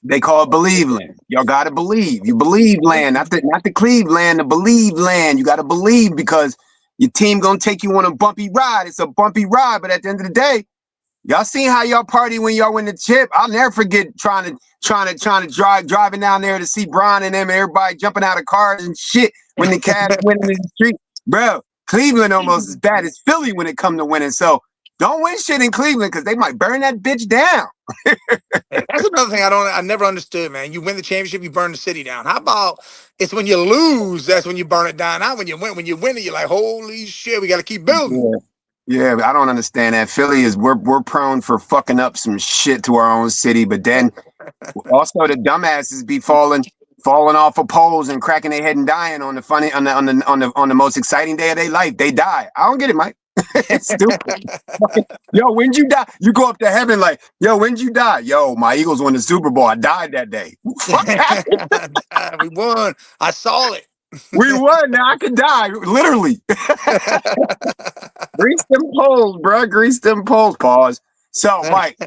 They call it believe land. Y'all gotta believe. You believe land, not the Cleveland, the believe land. You gotta believe because your team gonna take you on a bumpy ride. It's a bumpy ride, but at the end of the day, y'all seen how y'all party when y'all win the chip. I'll never forget trying to driving down there to see Bron and them, everybody jumping out of cars and shit when the Cavs winning in the street. Bro, Cleveland almost as bad as Philly when it come to winning. So don't win shit in Cleveland because they might burn that bitch down. That's another thing I never understood, man. You win the championship, you burn the city down. How about it's when you lose, that's when you burn it down. Not when you win. When you win it, you're like, holy shit, we got to keep building. Yeah. Yeah, I don't understand that. Philly is we're prone for fucking up some shit to our own city, but then also the dumbasses be falling off of poles and cracking their head and dying on the funny on the most exciting day of their life. They die. I don't get it, Mike. It's stupid. Yo, when'd you die? You go up to heaven like, yo, when'd you die? Yo, my Eagles won the Super Bowl. I died that day. Fuck happened? We won. I saw it. We won. Now I could die. Literally. Grease them poles, bro. Grease them poles. Pause. So, Mike,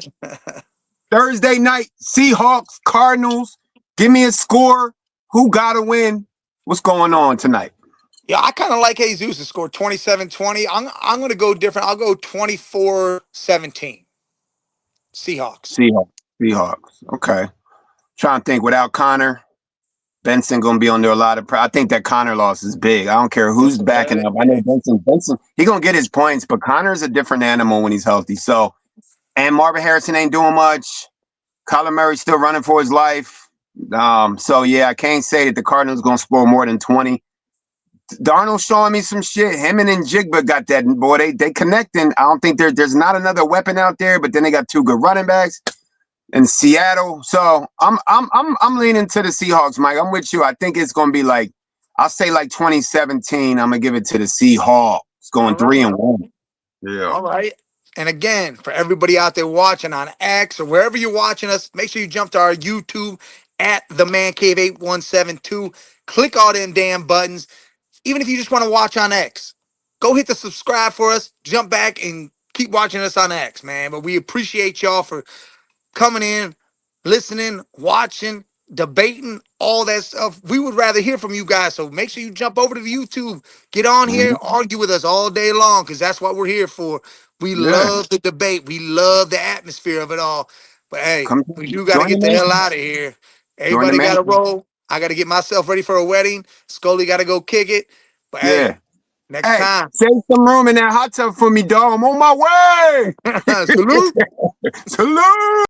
Thursday night, Seahawks, Cardinals. Give me a score. Who got to win? What's going on tonight? Yeah, I kind of like Jesus to score 27-20. I'm going to go different. I'll go 24-17. Seahawks. Seahawks. Seahawks. Okay. Trying to think without Connor. Benson gonna be under a lot of. I think that Connor loss is big. I don't care who's backing up. I know Benson, he gonna get his points, but Connor's a different animal when he's healthy. So, and Marvin Harrison ain't doing much. Kyler Murray's still running for his life. So yeah, I can't say that the Cardinals gonna score more than 20. Darnold showing me some shit. Him and Njigba got that boy. They connecting. I don't think there's not another weapon out there, but then they got two good running backs in Seattle. So I'm leaning to the Seahawks, Mike. I'm with you. I think it's gonna be like I'll say like 2017. I'm gonna give it to the Seahawks. It's going All right. 3-1. Yeah. All right. And again, for everybody out there watching on X or wherever you're watching us, make sure you jump to our YouTube at the Man Cave 8172. Click all them damn buttons. Even if you just want to watch on X, go hit the subscribe for us. Jump back and keep watching us on X, man. But we appreciate y'all for coming in, listening, watching, debating, all that stuff. We would rather hear from you guys. So make sure you jump over to the YouTube, get on here, argue with us all day long, because that's what we're here for. We Yeah. love the debate. We love the atmosphere of it all. But hey, Come we do got to join the get the hell man. out of here. Join the Everybody got man. to roll. I got to get myself ready for a wedding. Scully got to go kick it. But hey, Yeah. next Hey, time. save some room in that hot tub for me, dog. I'm on my way. Salute. Salute.